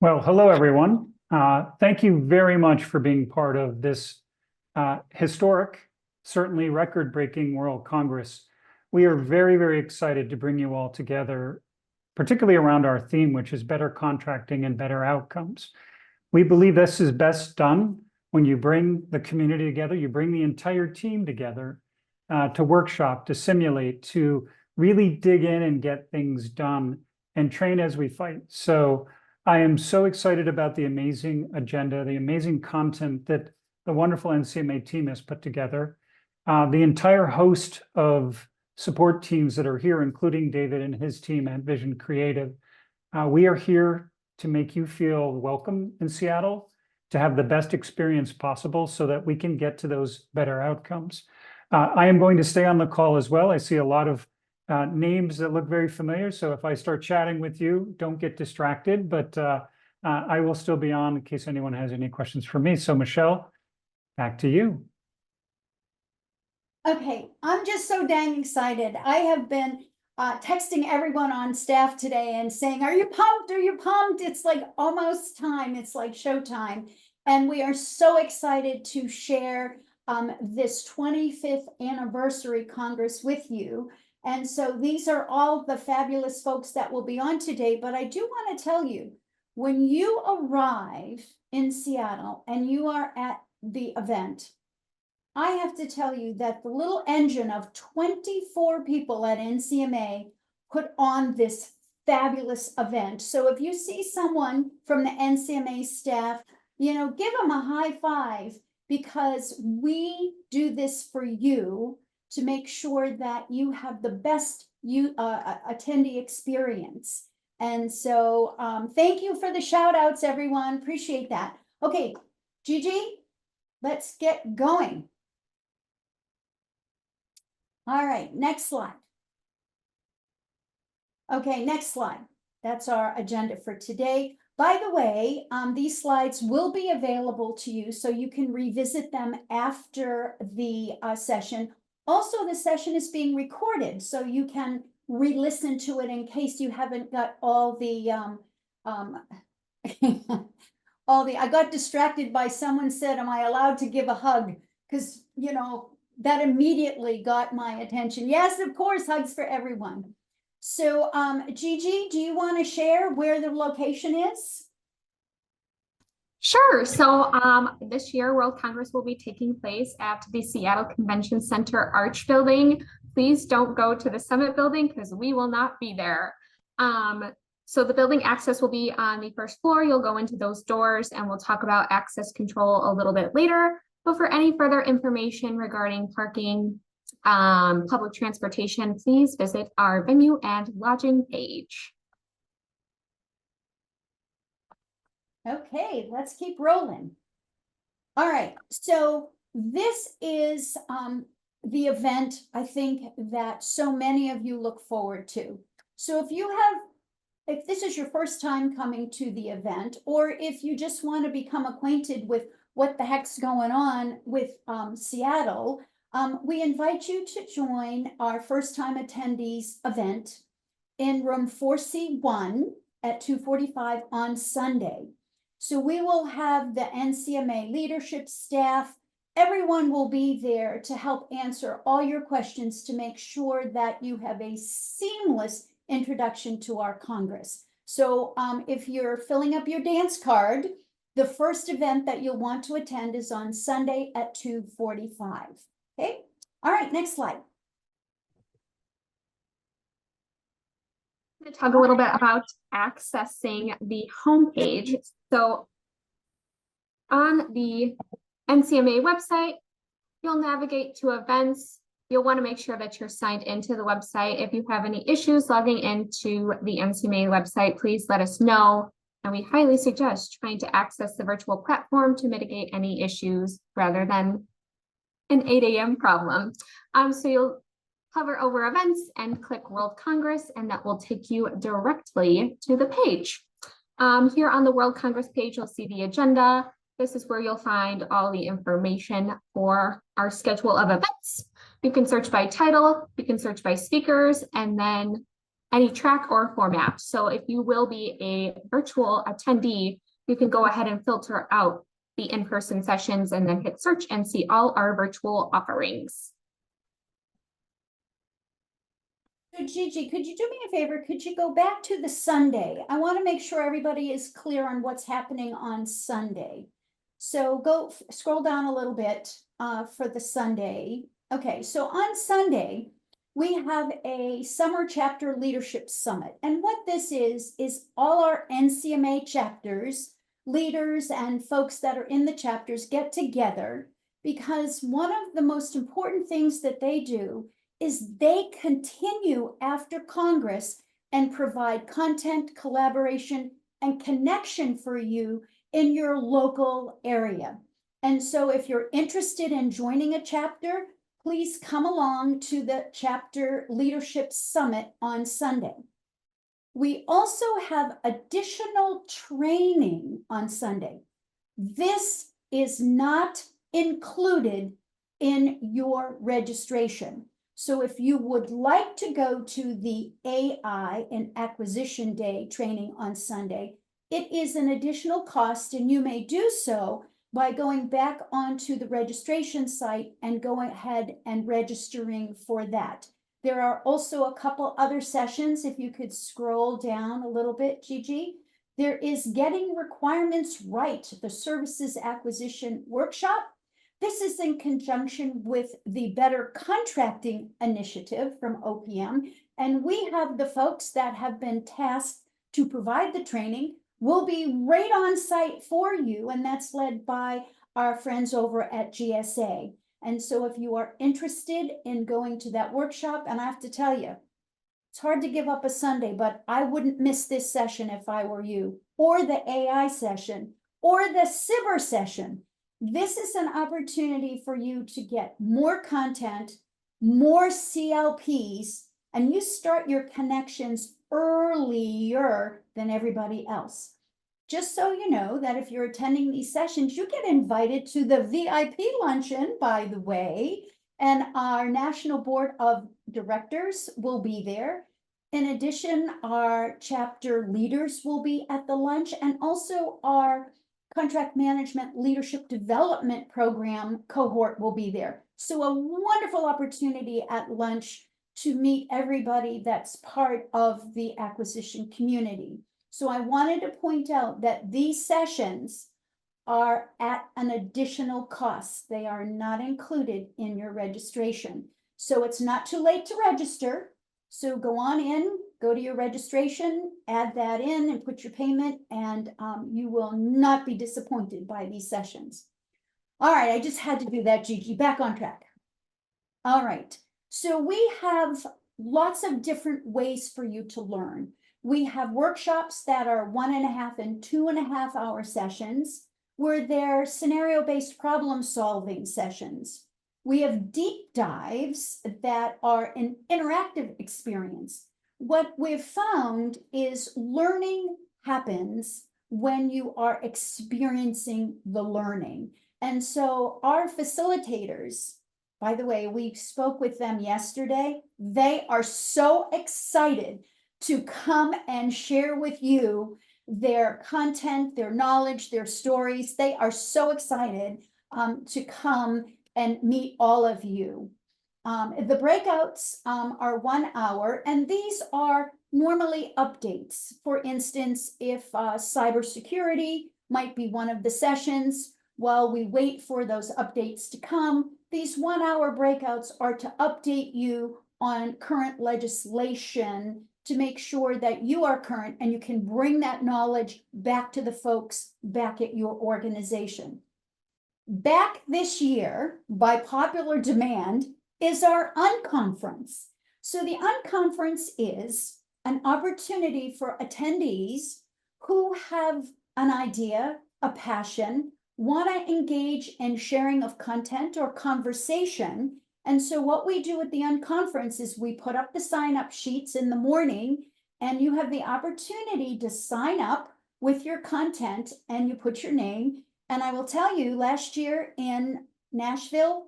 Well, hello, everyone. Thank you very much for being part of this historic, certainly record-breaking World Congress. We are very, very excited to bring you all together, particularly around our theme, which is better contracting and better outcomes. We believe this is best done when you bring the community together, you bring the entire team together to workshop, to simulate, to really dig in and get things done and train as we fight. So I am so excited about the amazing agenda, the amazing content that the wonderful NCMA team has put together. The entire host of support teams that are here, including David and his team at Vision Creative. We are here to make you feel welcome in Seattle, to have the best experience possible so that we can get to those better outcomes. I am going to stay on the call as well. I see a lot of names that look very familiar. So if I start chatting with you, don't get distracted, but I will still be on in case anyone has any questions for me. So Michelle, back to you. Okay, I'm just so dang excited. I have been texting everyone on staff today and saying, are you pumped? Are you pumped? It's like almost time. It's like showtime. And we are so excited to share this 25th anniversary Congress with you. And so these are all the fabulous folks that will be on today. But I do want to tell you, when you arrive in Seattle and you are at the event, I have to tell you that the little engine of 24 people at NCMA put on this fabulous event. So if you see someone from the NCMA staff, give them a high five, because we do this for you to make sure that you have the best attendee experience. And so thank you for the shout outs, everyone. Appreciate that. Okay, Gigi, let's get going. All right, next slide. Okay, next slide. That's our agenda for today. By the way, these slides will be available to you so you can revisit them after the session. Also, the session is being recorded, so you can re-listen to it in case you haven't got all the I got distracted by someone said, am I allowed to give a hug? Because, that immediately got my attention. Yes, of course, hugs for everyone. So, Gigi, do you want to share where the location is? Sure. So this year, World Congress will be taking place at the Seattle Convention Center Arch Building. Please don't go to the Summit Building because we will not be there. So the building access will be on the first floor. You'll go into those doors and we'll talk about access control a little bit later. But for any further information regarding parking, public transportation, please visit our venue and lodging page. Okay, let's keep rolling. All right, so this is the event I think that so many of you look forward to. So if this is your first time coming to the event, or if you just want to become acquainted with what the heck's going on with Seattle, we invite you to join our first time attendees event in room 4C1 at 2:45 on Sunday. So we will have the NCMA leadership staff. Everyone will be there to help answer all your questions to make sure that you have a seamless introduction to our Congress. So if you're filling up your dance card, the first event that you'll want to attend is on Sunday at 2:45. Okay. All right, next slide. I'm going to talk a little bit about accessing the homepage. So on the NCMA website, you'll navigate to events. You'll want to make sure that you're signed into the website. If you have any issues logging into the NCMA website, please let us know. And we highly suggest trying to access the virtual platform to mitigate any issues rather than an 8 a.m. problem. So you'll hover over events and click World Congress, and that will take you directly to the page. Here on the World Congress page, you'll see the agenda. This is where you'll find all the information for our schedule of events. You can search by title, you can search by speakers, and then any track or format. So if you will be a virtual attendee, you can go ahead and filter out the in-person sessions and then hit search and see all our virtual offerings. So Gigi, could you do me a favor? Could you go back to the Sunday? I want to make sure everybody is clear on what's happening on Sunday. So go scroll down a little bit for the Sunday. Okay, so on Sunday, we have a summer chapter leadership summit. And what this is all our NCMA chapters, leaders and folks that are in the chapters get together, because one of the most important things that they do is they continue after Congress and provide content, collaboration, and connection for you in your local area. And so if you're interested in joining a chapter, please come along to the Chapter Leadership Summit on Sunday. We also have additional training on Sunday. This is not included in your registration. So if you would like to go to the AI and Acquisition Day training on Sunday, it is an additional cost, and you may do so by going back onto the registration site and going ahead and registering for that. There are also a couple other sessions. If you could scroll down a little bit, Gigi. There is Getting Requirements Right, the Services Acquisition Workshop. This is in conjunction with the Better Contracting Initiative from OPM. And we have the folks that have been tasked to provide the training will be right on site for you. And that's led by our friends over at GSA. And so if you are interested in going to that workshop, and I have to tell you, it's hard to give up a Sunday, but I wouldn't miss this session if I were you, or the AI session, or the CIBR session. This is an opportunity for you to get more content, more CLPs, and you start your connections earlier than everybody else. Just so you know that if you're attending these sessions, you get invited to the VIP luncheon, by the way, and our National Board of Directors will be there. In addition, our chapter leaders will be at the lunch, and also our Contract Management Leadership Development Program cohort will be there. So a wonderful opportunity at lunch to meet everybody that's part of the acquisition community. So I wanted to point out that these sessions are at an additional cost. They are not included in your registration. So it's not too late to register. So go on in, go to your registration, add that in and put your payment, and you will not be disappointed by these sessions. All right, I just had to do that, Gigi. Back on track. All right, so we have lots of different ways for you to learn. We have workshops that are 1.5 and 2.5 hour sessions, where they're scenario-based problem-solving sessions. We have deep dives that are an interactive experience. What we've found is learning happens when you are experiencing the learning. And so our facilitators, by the way, we spoke with them yesterday. They are so excited to come and share with you their content, their knowledge, their stories. They are so excited to come and meet all of you. The breakouts are 1 hour, and these are normally updates. For instance, if cybersecurity might be one of the sessions, while we wait for those updates to come, these 1 hour breakouts are to update you on current legislation to make sure that you are current and you can bring that knowledge back to the folks back at your organization. Back this year, by popular demand, is our unconference. So the unconference is an opportunity for attendees who have an idea, a passion, want to engage in sharing of content or conversation. And so what we do at the unconference is we put up the sign-up sheets in the morning, and you have the opportunity to sign up with your content and you put your name. And I will tell you, last year in Nashville,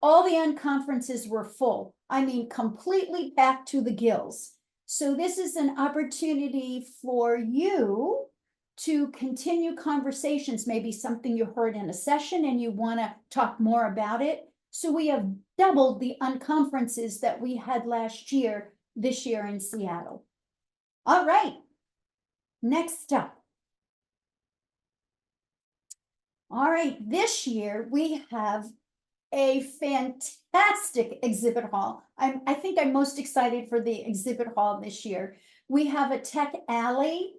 all the unconferences were full. I mean, completely packed to the gills. So this is an opportunity for you to continue conversations, maybe something you heard in a session and you want to talk more about it. So we have doubled the unconferences that we had last year, this year in Seattle. All right. Next up. All right, this year we have a fantastic exhibit hall. I think I'm most excited for the exhibit hall this year. We have a tech alley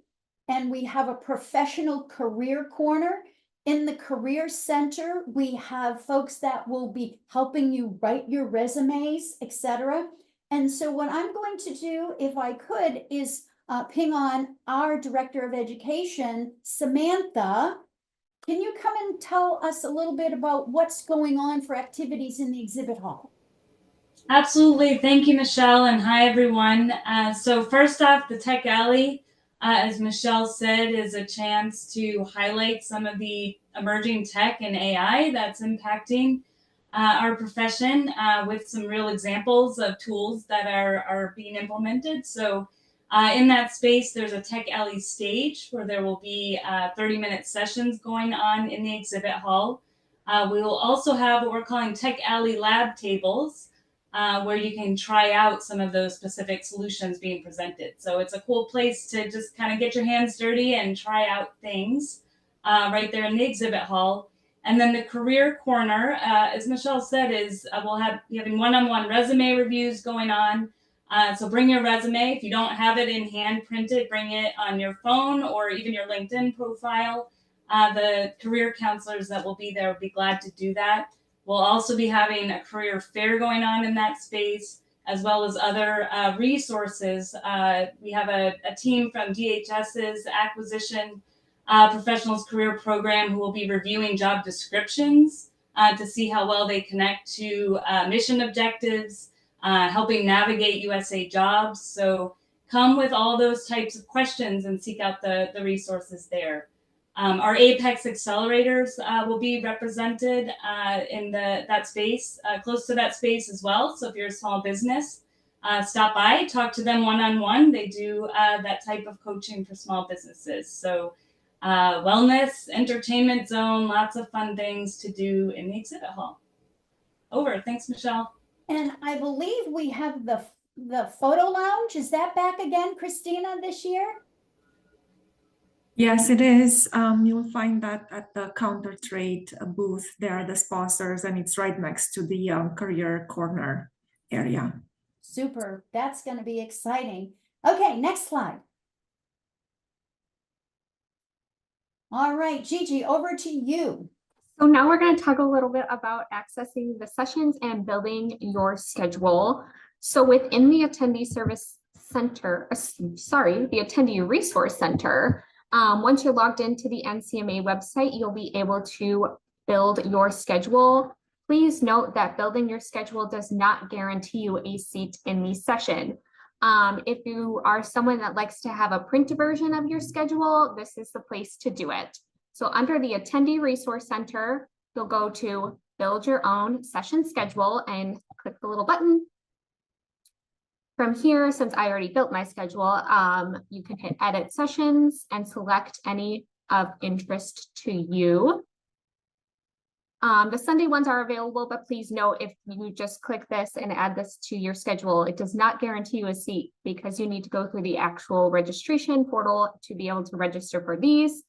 and we have a professional career corner. In the career center, we have folks that will be helping you write your resumes, etc. And so what I'm going to do, if I could, is ping on our director of education, Samantha. Can you come and tell us a little bit about what's going on for activities in the exhibit hall? Absolutely. Thank you, Michelle, and hi, everyone. So first off, the Tech Alley, as Michelle said, is a chance to highlight some of the emerging tech and AI that's impacting our profession with some real examples of tools that are being implemented. So in that space, there's a Tech Alley stage where there will be 30-minute sessions going on in the exhibit hall. We will also have what we're calling Tech Alley lab tables, where you can try out some of those specific solutions being presented. So it's a cool place to just kind of get your hands dirty and try out things right there in the exhibit hall. And then the career corner, as Michelle said, is we'll have having one-on-one resume reviews going on. So bring your resume. If you don't have it in hand printed, bring it on your phone or even your LinkedIn profile. The career counselors that will be there will be glad to do that. We'll also be having a career fair going on in that space, as well as other resources. We have a team from DHS's acquisition professionals career program who will be reviewing job descriptions to see how well they connect to mission objectives, helping navigate USA jobs. So come with all those types of questions and seek out the resources there. Our Apex accelerators will be represented in that space, close to that space as well. So if you're a small business, stop by, talk to them one-on-one. They do that type of coaching for small businesses. So wellness, entertainment zone, lots of fun things to do in the exhibit hall. Over. Thanks, Michelle. And I believe we have the photo lounge. Is that back again, Christina, this year? Yes, it is. You'll find that at the counter trade booth. There are the sponsors, and it's right next to the career corner area. Super. That's going to be exciting. Okay, next slide. All right, Gigi, over to you. So now we're going to talk a little bit about accessing the sessions and building your schedule. So within the Attendee Service Center, the Attendee Resource Center, once you're logged into the NCMA website, you'll be able to build your schedule. Please note that building your schedule does not guarantee you a seat in the session. If you are someone that likes to have a print version of your schedule, this is the place to do it. So under the Attendee Resource Center, you'll go to build your own session schedule and click the little button. From here, since I already built my schedule, you can hit edit sessions and select any of interest to you. The Sunday ones are available, but please note if you just click this and add this to your schedule, it does not guarantee you a seat because you need to go through the actual registration portal to be able to register for these.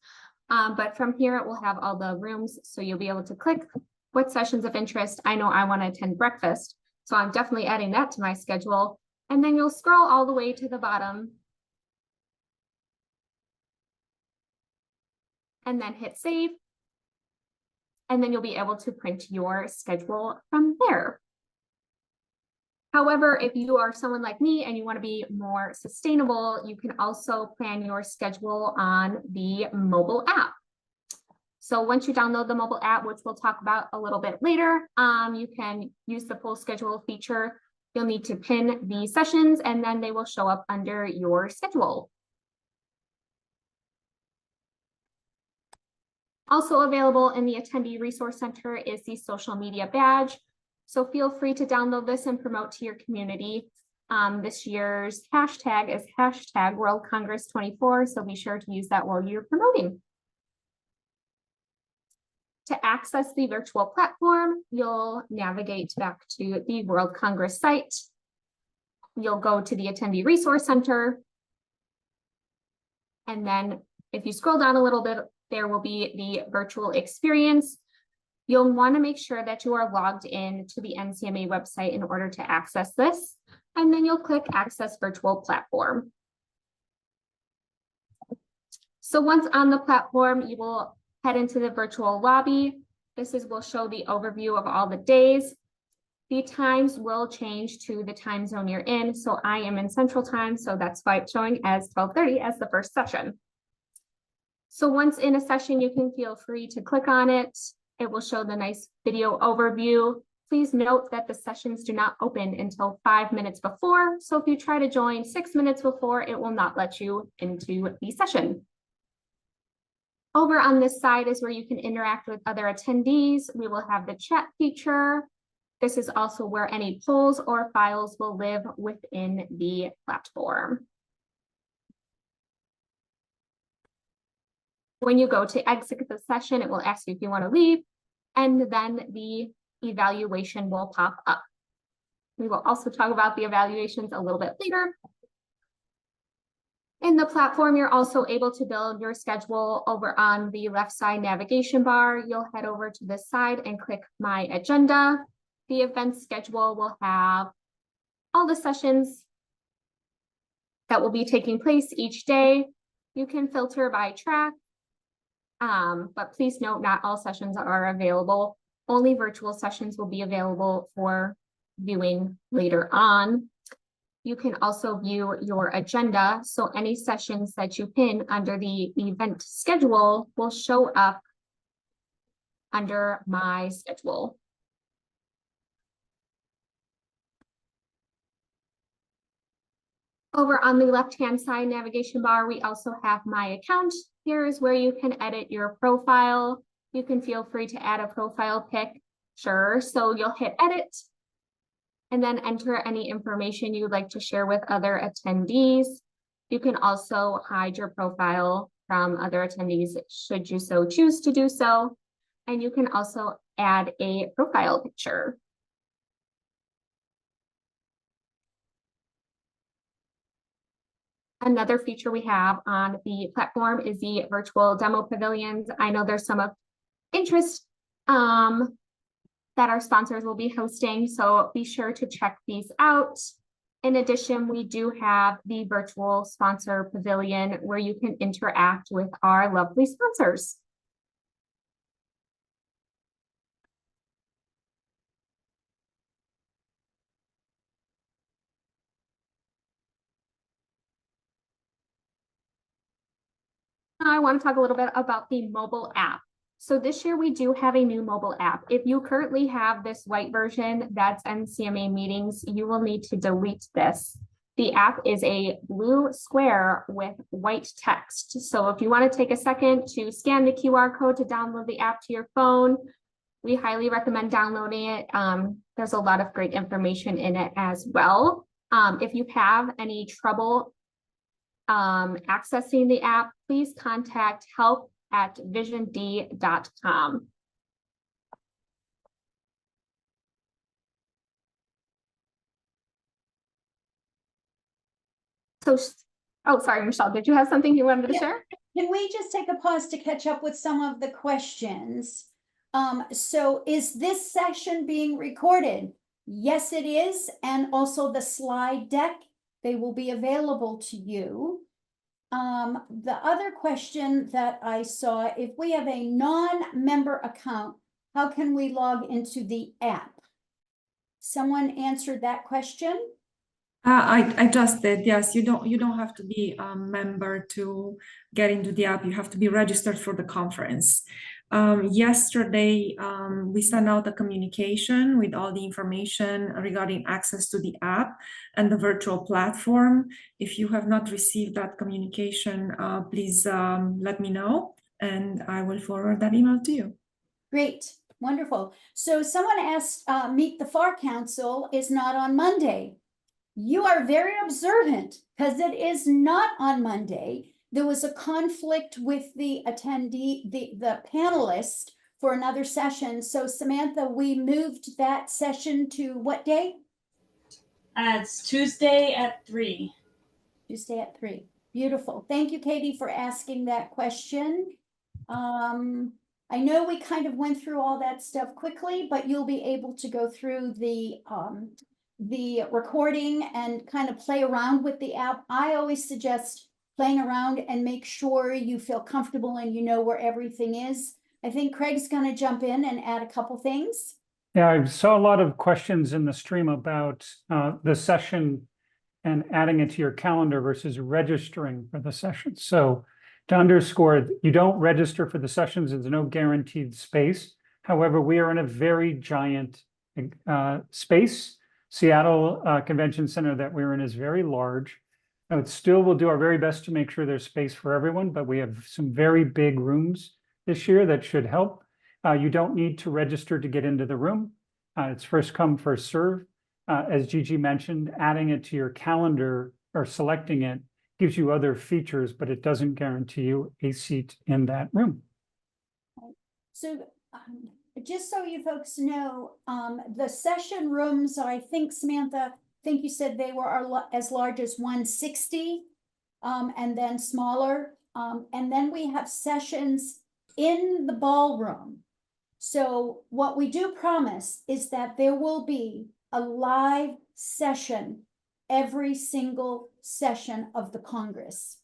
But from here, it will have all the rooms. So you'll be able to click what sessions of interest. I know I want to attend breakfast, so I'm definitely adding that to my schedule. And then you'll scroll all the way to the bottom and then hit save. And then you'll be able to print your schedule from there. However, if you are someone like me and you want to be more sustainable, you can also plan your schedule on the mobile app. So once you download the mobile app, which we'll talk about a little bit later, you can use the full schedule feature. You'll need to pin the sessions and then they will show up under your schedule. Also available in the Attendee Resource Center is the social media badge. So feel free to download this and promote to your community. This year's hashtag is hashtag World Congress 24, so be sure to use that while you're promoting. To access the virtual platform, you'll navigate back to the World Congress site. You'll go to the Attendee Resource Center. And then if you scroll down a little bit, there will be the virtual experience. You'll want to make sure that you are logged in to the NCMA website in order to access this. And then you'll click Access Virtual Platform. So once on the platform, you will head into the virtual lobby. Will show the overview of all the days. The times will change to the time zone you're in. So I am in Central Time, so that's why it's showing as 12:30 as the first session. So once in a session, you can feel free to click on it. It will show the nice video overview. Please note that the sessions do not open until 5 minutes before. So if you try to join 6 minutes before, it will not let you into the session. Over on this side is where you can interact with other attendees. We will have the chat feature. This is also where any polls or files will live within the platform. When you go to exit the session, it will ask you if you want to leave, and then the evaluation will pop up. We will also talk about the evaluations a little bit later. In the platform, you're also able to build your schedule over on the left side navigation bar. You'll head over to this side and click My Agenda. The event schedule will have all the sessions that will be taking place each day. You can filter by track, but please note not all sessions are available. Only virtual sessions will be available for viewing later on. You can also view your agenda, so any sessions that you pin under the event schedule will show up under My Schedule. Over on the left-hand side navigation bar, we also have My Account. Here is where you can edit your profile. You can feel free to add a profile picture. So you'll hit Edit and then enter any information you'd like to share with other attendees. You can also hide your profile from other attendees should you so choose to do so. And you can also add a profile picture. Another feature we have on the platform is the virtual demo pavilions. I know there's some of interest that our sponsors will be hosting, so be sure to check these out. In addition, we do have the virtual sponsor pavilion where you can interact with our lovely sponsors. I want to talk a little bit about the mobile app. So this year we do have a new mobile app. If you currently have this white version that's NCMA meetings, you will need to delete this. The app is a blue square with white text. So if you want to take a second to scan the QR code to download the app to your phone, we highly recommend downloading it. There's a lot of great information in it as well. If you have any trouble accessing the app, please contact help@visiond.com. So, oh, sorry, Michelle, did you have something you wanted to share? Can we just take a pause to catch up with some of the questions? So is this session being recorded? Yes, it is. And also the slide deck, they will be available to you. The other question that I saw, if we have a non-member account, how can we log into the app? Someone answered that question? I just did. Yes, you don't have to be a member to get into the app. You have to be registered for the conference. Yesterday, we sent out a communication with all the information regarding access to the app and the virtual platform. If you have not received that communication, please let me know and I will forward that email to you. Great, wonderful. So someone asked, Meet the FAR Council is not on Monday. You are very observant because it is not on Monday. There was a conflict with the attendee, the panelist for another session. So Samantha, we moved that session to what day? It's Tuesday at 3. Tuesday at 3. Beautiful. Thank you, Katie, for asking that question. I know we kind of went through all that stuff quickly, but you'll be able to go through the recording and kind of play around with the app. I always suggest playing around and make sure you feel comfortable and you know where everything is. I think Craig's going to jump in and add a couple things. Yeah, I saw a lot of questions in the stream about the session and adding it to your calendar versus registering for the session. So to underscore, you don't register for the sessions, there's no guaranteed space. However, we are in a very giant space. Seattle Convention Center that we're in is very large. It still will do our very best to make sure there's space for everyone, but we have some very big rooms this year that should help. You don't need to register to get into the room. It's first come, first serve. As Gigi mentioned, adding it to your calendar or selecting it gives you other features, but it doesn't guarantee you a seat in that room. So just so you folks know, the session rooms, I think, Samantha, I think you said they were as large as 160 and then smaller. And then we have sessions in the ballroom. So what we do promise is that there will be a live session every single session of the Congress.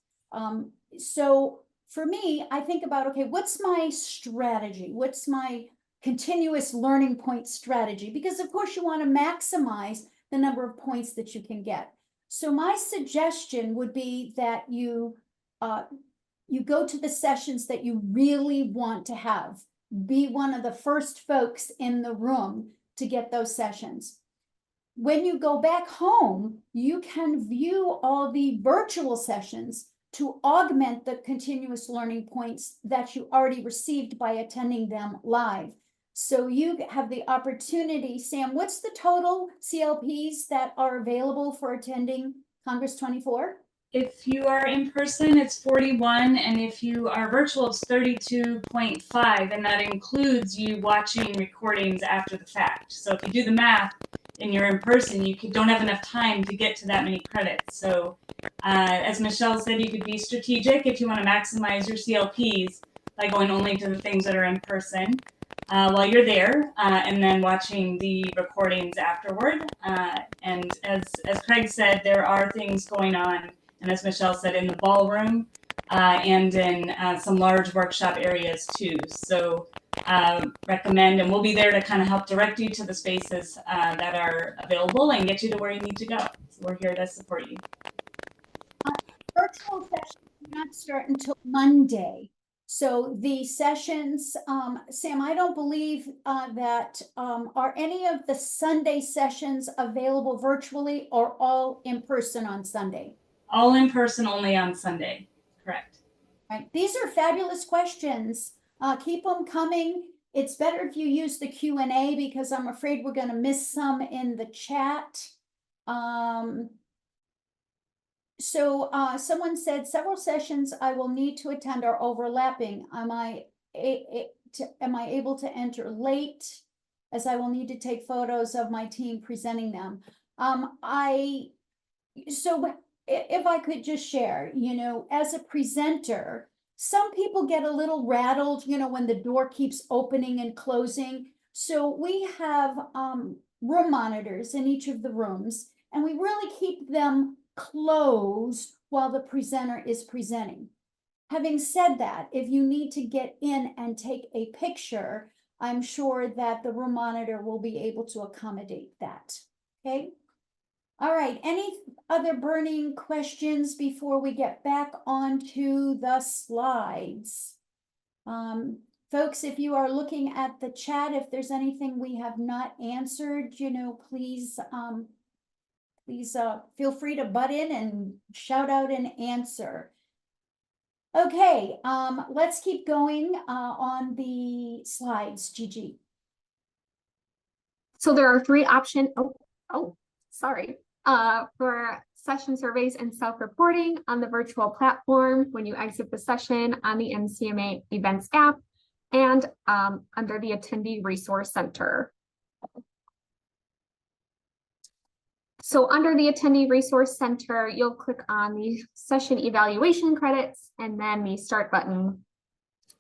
So for me, I think about, okay, what's my strategy? What's my continuous learning point strategy? Because of course you want to maximize the number of points that you can get. So my suggestion would be that you go to the sessions that you really want to have. Be one of the first folks in the room to get those sessions. When you go back home, you can view all the virtual sessions to augment the continuous learning points that you already received by attending them live. So you have the opportunity. Sam, what's the total CLPs that are available for attending Congress 24? If you are in person, it's 41, and if you are virtual, it's 32.5, and that includes you watching recordings after the fact. So if you do the math and you're in person, you don't have enough time to get to that many credits. So as Michelle said, you could be strategic if you want to maximize your CLPs by going only to the things that are in person while you're there, and then watching the recordings afterward. And as Craig said, there are things going on, and as Michelle said, in the ballroom and in some large workshop areas too. So recommend, and we'll be there to kind of help direct you to the spaces that are available and get you to where you need to go. So we're here to support you. Virtual sessions do not start until Monday. So the sessions, Sam, I don't believe that are any of the Sunday sessions available virtually or all in person on Sunday? All in person, only on Sunday. Correct. Right. These are fabulous questions. Keep them coming. It's better if you use the Q&A because I'm afraid we're going to miss some in the chat. So someone said several sessions I will need to attend are overlapping. Am I able to enter late, as I will need to take photos of my team presenting them? So if I could just share, you know, as a presenter, some people get a little rattled, you know, when the door keeps opening and closing. So we have room monitors in each of the rooms, and we really keep them closed while the presenter is presenting. Having said that, if you need to get in and take a picture, I'm sure that the room monitor will be able to accommodate that. Okay. All right. Any other burning questions before we get back onto the slides? Folks, if you are looking at the chat, if there's anything we have not answered, you know, please feel free to butt in and shout out an answer. Okay, let's keep going on the slides, Gigi. So there are three options. Sorry. for session surveys and self-reporting on the virtual platform when you exit the session on the NCMA Events app and under the Attendee Resource Center. So under the Attendee Resource Center, you'll click on the session evaluation credits and then the start button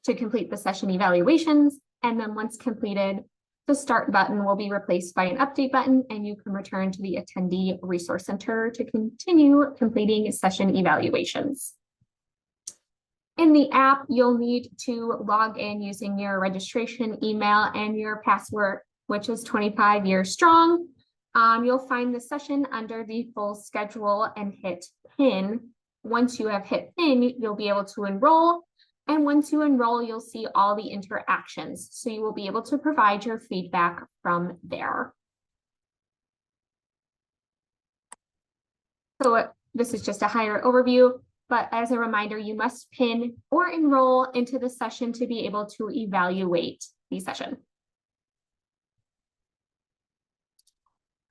to complete the session evaluations. And then once completed, the start button will be replaced by an update button and you can return to the Attendee Resource Center to continue completing session evaluations. In the app, you'll need to log in using your registration email and your password, which is 25 years strong. You'll find the session under the full schedule and hit pin. Once you have hit pin, you'll be able to enroll. And once you enroll, you'll see all the interactions. So you will be able to provide your feedback from there. So this is just a higher overview, but as a reminder, you must pin or enroll into the session to be able to evaluate the session.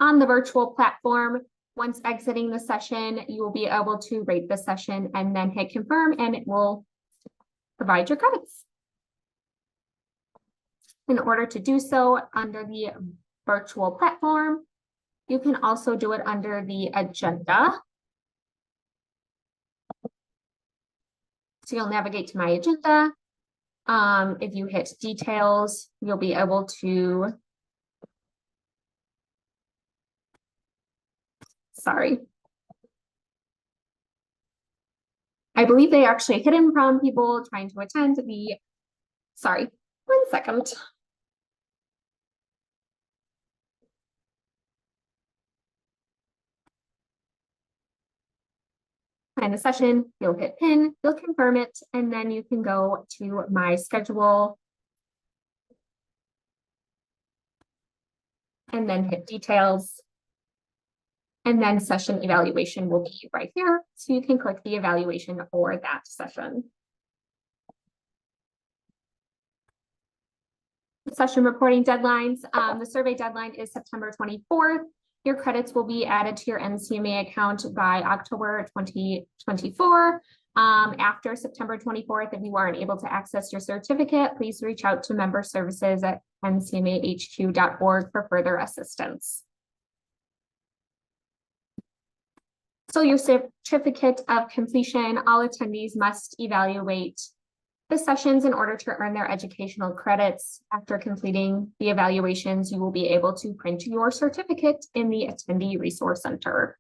On the virtual platform, once exiting the session, you will be able to rate the session and then hit confirm and it will provide your credits. In order to do so under the virtual platform, you can also do it under the agenda. So you'll navigate to my agenda. If you hit details, you'll be able to, sorry. I believe they actually hidden from people trying to attend the, sorry, 1 second. Find the session, you'll hit pin, you'll confirm it, and then you can go to my schedule and then hit details. And then session evaluation will be right here. So you can click the evaluation for that session. Session reporting deadlines. The survey deadline is September 24th. Your credits will be added to your NCMA account by October 2024. After September 24th, if you aren't able to access your certificate, please reach out to member services at ncmahq.org for further assistance. So your certificate of completion, all attendees must evaluate the sessions in order to earn their educational credits. After completing the evaluations, you will be able to print your certificate in the Attendee Resource Center.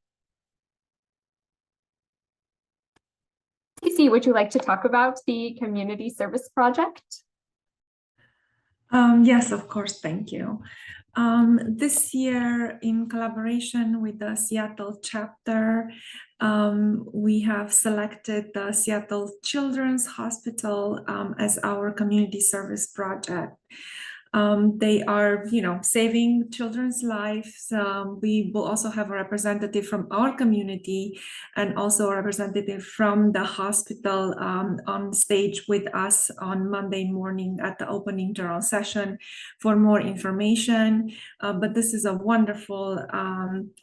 Casey, would you like to talk about the community service project? Yes, of course, thank you. This year, in collaboration with the Seattle chapter, we have selected the Seattle Children's Hospital as our community service project. They are, saving children's lives. We will also have a representative from our community and also a representative from the hospital on stage with us on Monday morning at the opening general session for more information. But this is a wonderful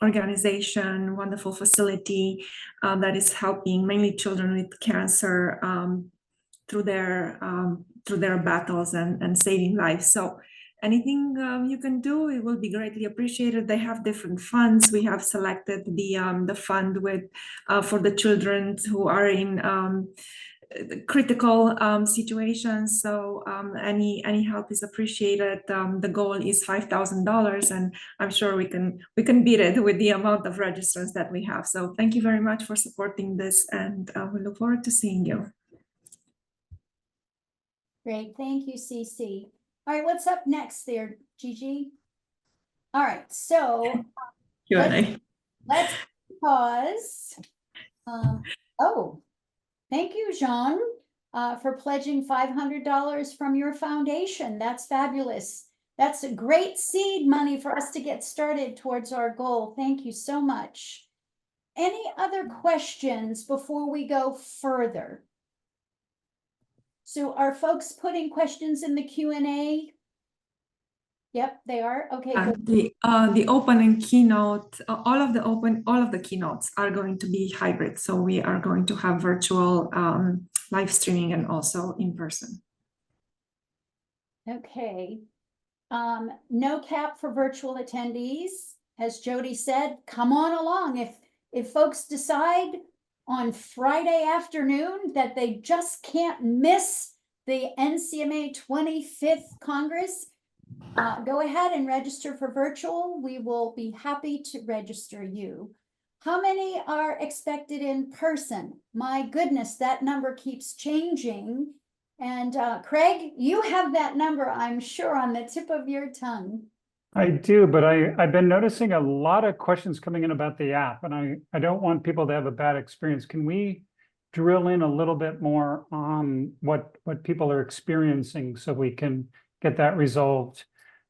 organization, wonderful facility that is helping mainly children with cancer through their battles and saving lives. So anything you can do, it will be greatly appreciated. They have different funds. We have selected the fund with for the children who are in critical situations. So any help is appreciated. The goal is $5,000, and I'm sure we can beat it with the amount of registrants that we have. So thank you very much for supporting this, and we look forward to seeing you. Great, thank you, Cece. All right, what's up next there, Gigi? All right, so Q&A. let's pause. Oh, thank you, Jean, for pledging $500 from your foundation. That's fabulous. That's a great seed money for us to get started towards our goal. Thank you so much. Any other questions before we go further? So are folks putting questions in the Q&A? Yep, they are. Okay, good. The open and keynote, all of the keynotes are going to be hybrid. So we are going to have virtual live streaming and also in person. Okay. No cap for virtual attendees. As Jody said, come on along. If folks decide on Friday afternoon that they just can't miss the NCMA 25th Congress, go ahead and register for virtual. We will be happy to register you. How many are expected in person? My goodness, that number keeps changing. And Craig, you have that number, I'm sure, on the tip of your tongue. I do, but I've been noticing a lot of questions coming in about the app, and I don't want people to have a bad experience. Can we drill in a little bit more on what people are experiencing so we can get that resolved?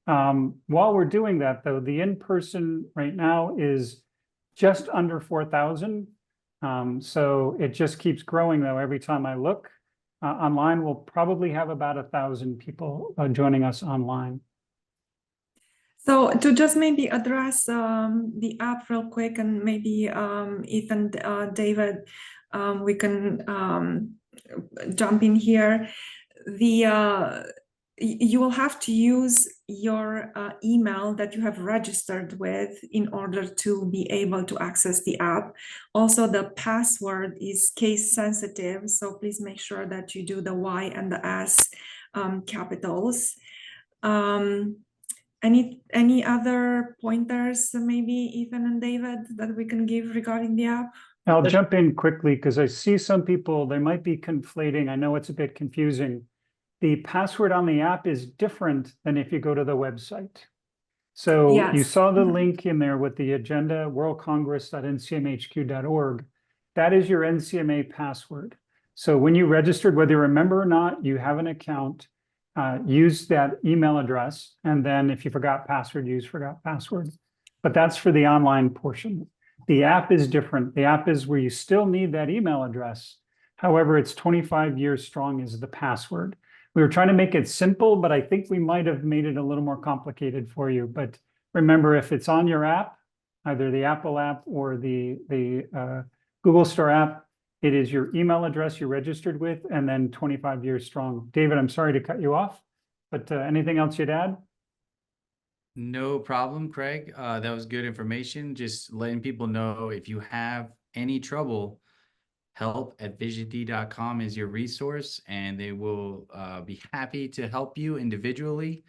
While we're doing that, though, the in-person right now is just under 4,000. So it just keeps growing, though, every time I look. Online, we'll probably have about 1,000 people joining us online. So to just maybe address the app real quick, and maybe Ethan, David, we can jump in here. You will have to use your email that you have registered with in order to be able to access the app. Also, the password is case sensitive, so please make sure that you do the Y and the S capitals. Any other pointers, maybe Ethan and David, that we can give regarding the app? I'll jump in quickly because I see some people, they might be conflating. I know it's a bit confusing. The password on the app is different than if you go to the website. So you Yes. saw the link in there with the agenda, worldcongress.ncmhq.org. That is your NCMA password. So when you registered, whether you're a member or not, you have an account, use that email address. And then if you forgot password, use forgot password. But that's for the online portion. The app is different. The app is where you still need that email address. However, it's 25 years strong is the password. We were trying to make it simple, but I think we might have made it a little more complicated for you. But remember, if it's on your app, either the Apple app or the Google Store app, it is your email address you're registered with, and then 25 years strong. David, I'm sorry to cut you off, but anything else you'd add? No problem, Craig. That was good information. Just letting people know if you have any trouble, help@visiond.com is your resource, and they will be happy to help you individually.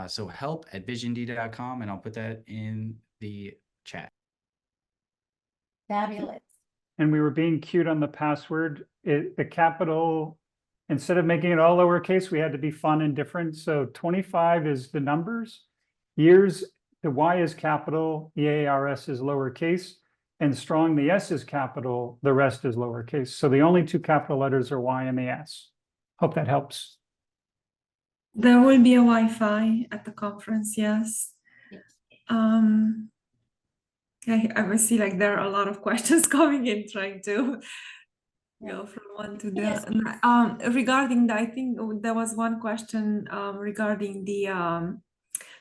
So help@visiond.com, and I'll put that in the chat. Fabulous. And we were being cute on the password. The capital, instead of making it all lowercase, we had to be fun and different. So 25 is the numbers. Years, the Y is capital, EARS is lowercase. And strong, the S is capital, the rest is lowercase. So the only two capital letters are Y and the S. Hope that helps. There will be a Wi-Fi at the conference, yes. I will see like there are a lot of questions coming in, trying to go from one to the Yes. regarding the, I think there was one question regarding the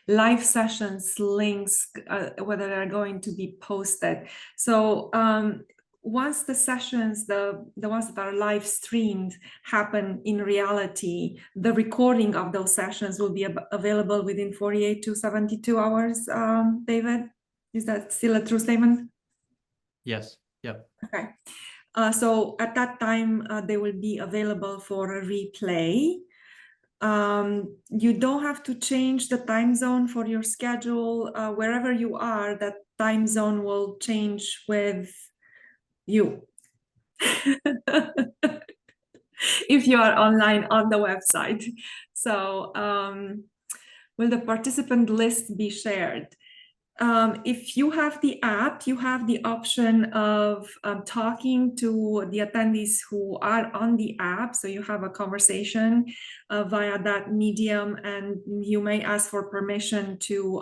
live sessions links, whether they're going to be posted. So once the sessions, the ones that are live streamed happen in reality, the recording of those sessions will be available within 48 to 72 hours, David? Is that still a true statement? Yes. Yep. Okay. So at that time, they will be available for a replay. You don't have to change the time zone for your schedule. Wherever you are, that time zone will change with you. If you are online on the website. So will the participant list be shared? If you have the app, you have the option of talking to the attendees who are on the app. So you have a conversation via that medium, and you may ask for permission to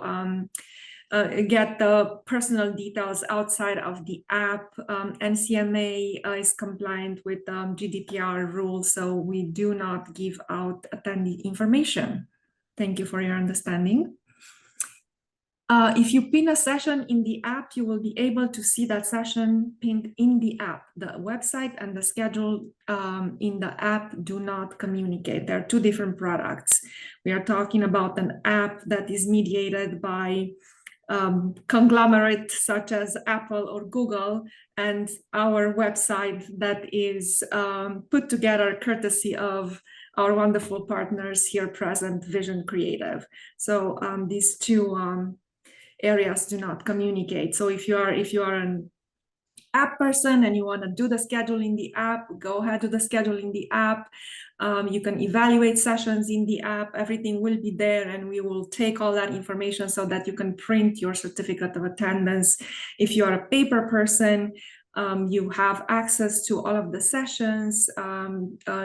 get the personal details outside of the app. NCMA is compliant with GDPR rules, so we do not give out attendee information. Thank you for your understanding. If you pin a session in the app, you will be able to see that session pinned in the app. The website and the schedule in the app do not communicate. They're two different products. We are talking about an app that is mediated by conglomerates such as Apple or Google, and our website that is put together courtesy of our wonderful partners here present, Vision Creative. So these two areas do not communicate. So if you are an app person and you want to do the schedule in the app, go ahead to the schedule in the app. You can evaluate sessions in the app. Everything will be there, and we will take all that information so that you can print your certificate of attendance. If you are a paper person, you have access to all of the sessions.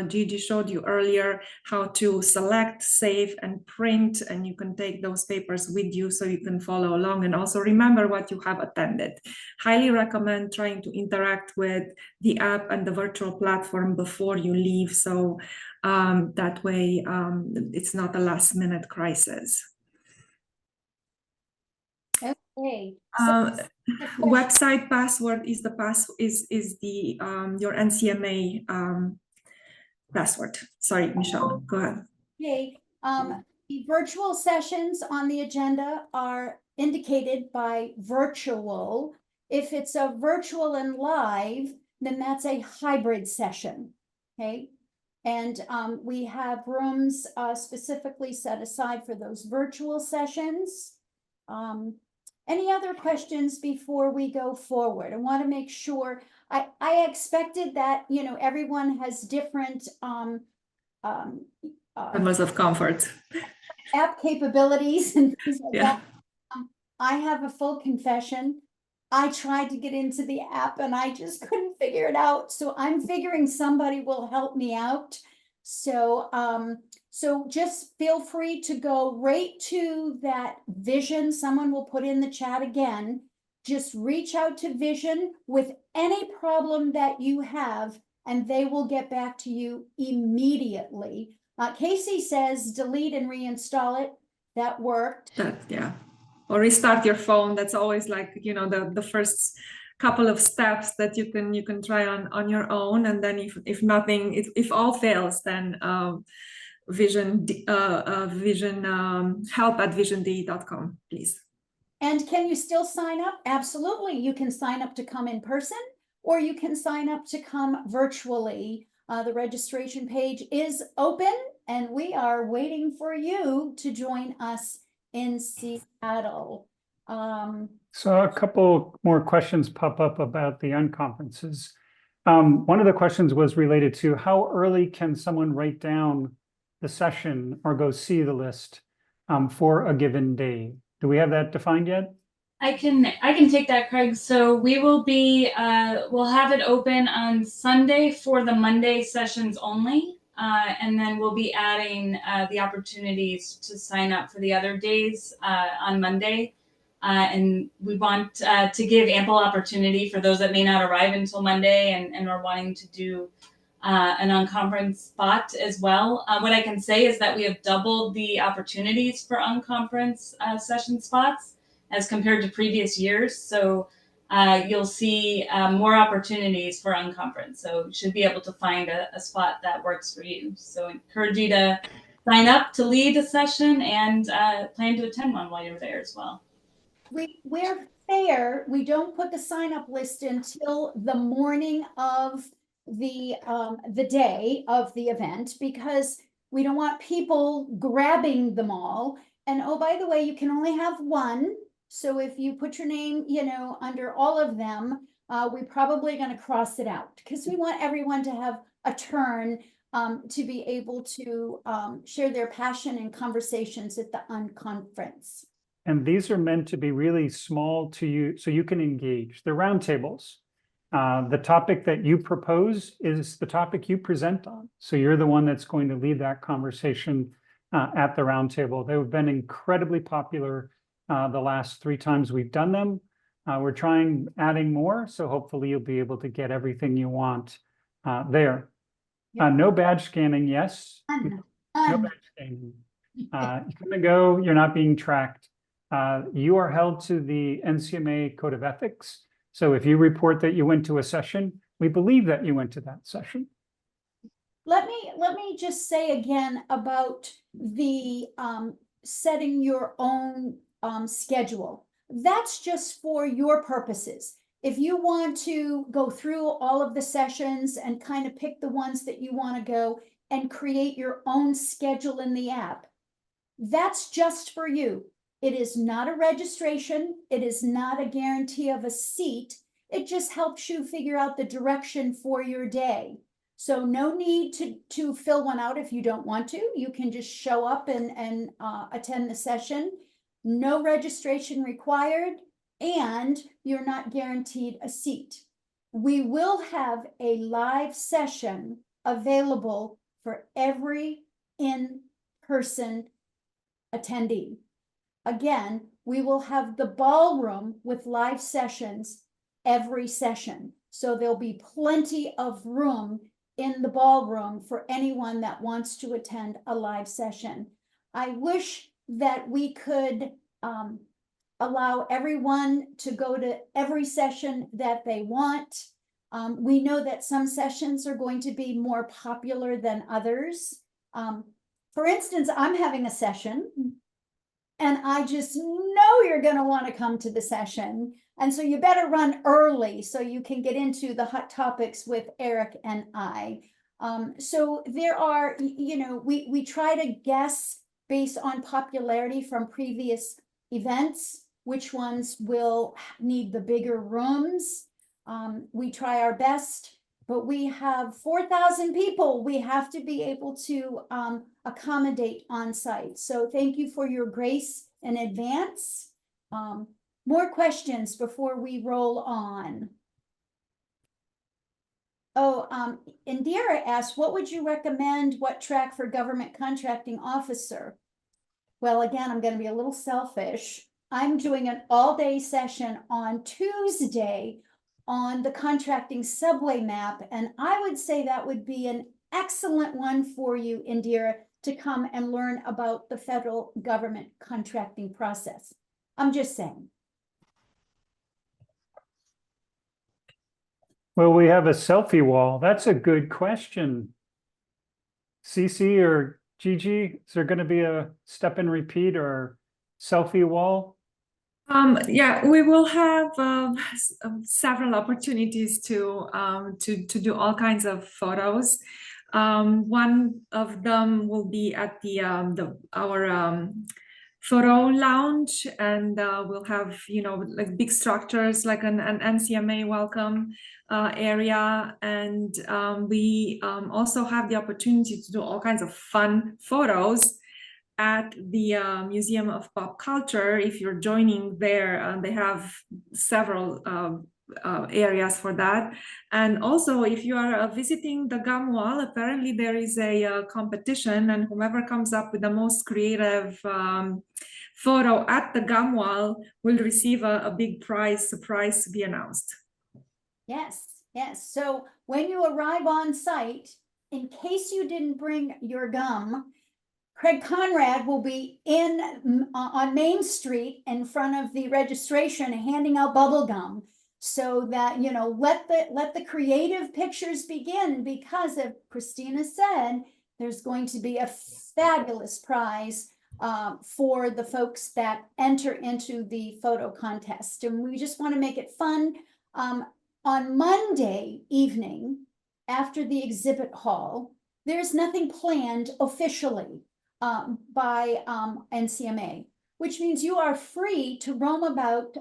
Gigi showed you earlier how to select, save, and print, and you can take those papers with you so you can follow along and also remember what you have attended. Highly recommend trying to interact with the app and the virtual platform before you leave, so that way it's not a last-minute crisis. Okay. Website password is the your NCMA password. Sorry, Michelle, go ahead. Okay, the virtual sessions on the agenda are indicated by virtual. If it's a virtual and live, then that's a hybrid session, okay? And we have rooms specifically set aside for those virtual sessions. Any other questions before we go forward? I want to make sure, I expected that, you know, everyone has different Levels of comfort. app capabilities and things like Yeah. that. I have a full confession. I tried to get into the app and I just couldn't figure it out. So I'm figuring somebody will help me out. So, so just feel free to go right to that Vision. Someone will put in the chat again. Just reach out to Vision with any problem that you have, and they will get back to you immediately. Casey says delete and reinstall it. That worked. Yeah. Or restart your phone. That's always like, you know, the first couple of steps that you can try on your own. And then if nothing, if all fails, then help at visiond.com, please. And can you still sign up? Absolutely. You can sign up to come in person, or you can sign up to come virtually. The registration page is open, and we are waiting for you to join us in Seattle. So a couple more questions pop up about the unconferences. One of the questions was related to how early can someone write down the session or go see the list for a given day? Do we have that defined yet? I can take that, Craig. So we will be we'll have it open on Sunday for the Monday sessions only, and then we'll be adding the opportunities to sign up for the other days on Monday. And we want to give ample opportunity for those that may not arrive until Monday and are wanting to do an unconference spot as well. What I can say is that we have doubled the opportunities for unconference session spots as compared to previous years. So you'll see more opportunities for unconference. So you should be able to find a spot that works for you. So I encourage you to sign up to lead a session and plan to attend one while you're there as well. We're fair. We don't put the sign-up list until the morning of the day of the event, because we don't want people grabbing them all. And oh, by the way, you can only have one. So if you put your name, you know, under all of them, we're probably going to cross it out, because we want everyone to have a turn to be able to share their passion and conversations at the unconference. And these are meant to be really small to you, so you can engage. They're roundtables. The topic that you propose is the topic you present on. So you're the one that's going to lead that conversation at the roundtable. They've been incredibly popular the last 3 times we've done them. We're adding more, so hopefully you'll be able to get everything you want there. No badge scanning, yes. No badge scanning. You come and go, you're not being tracked. you are held to the NCMA Code of Ethics. So if you report that you went to a session, we believe that you went to that session. Let me just say again about the setting your own schedule. That's just for your purposes. If you want to go through all of the sessions and kind of pick the ones that you want to go and create your own schedule in the app, that's just for you. It is not a registration. It is not a guarantee of a seat. It just helps you figure out the direction for your day. So no need to fill one out if you don't want to. You can just show up and attend the session. No registration required, and you're not guaranteed a seat. We will have a live session available for every in-person attendee. Again, we will have the ballroom with live sessions every session. So there'll be plenty of room in the ballroom for anyone that wants to attend a live session. I wish that we could allow everyone to go to every session that they want. We know that some sessions are going to be more popular than others. For instance, I'm having a session and I just know you're going to want to come to the session. And so you better run early so you can get into the hot topics with Eric and I. So there are, we try to guess based on popularity from previous events, which ones will need the bigger rooms. We try our best, but we have 4,000 people. We have to be able to accommodate on site. So thank you for your grace in advance. More questions before we roll on. Oh, Indira asked, what would you recommend? What track for government contracting officer? Well, again, I'm going to be a little selfish. I'm doing an all-day session on Tuesday on the contracting subway map. And I would say that would be an excellent one for you, Indira, to come and learn about the federal government contracting process. I'm just saying. Well, we have a selfie wall. That's a good question. Cece or Gigi, is there going to be a step and repeat or selfie wall? Yeah, we will have several opportunities to do all kinds of photos. One of them will be at our photo lounge, and we'll have like big structures like an NCMA welcome area, and we also have the opportunity to do all kinds of fun photos at the Museum of Pop Culture. If you're joining there, they have several areas for that. And also, if you are visiting the gum wall, apparently there is a competition, and whomever comes up with the most creative photo at the gum wall will receive a big surprise to be announced. Yes, yes. So when you arrive on site, in case you didn't bring your gum, Craig Conrad will be on Main Street in front of the registration handing out bubble gum, so that let the creative pictures begin, because as Christina said, there's going to be a fabulous prize for the folks that enter into the photo contest, and we just want to make it fun. On Monday evening, after the exhibit hall, there's nothing planned officially by NCMA, which means you are free to roam about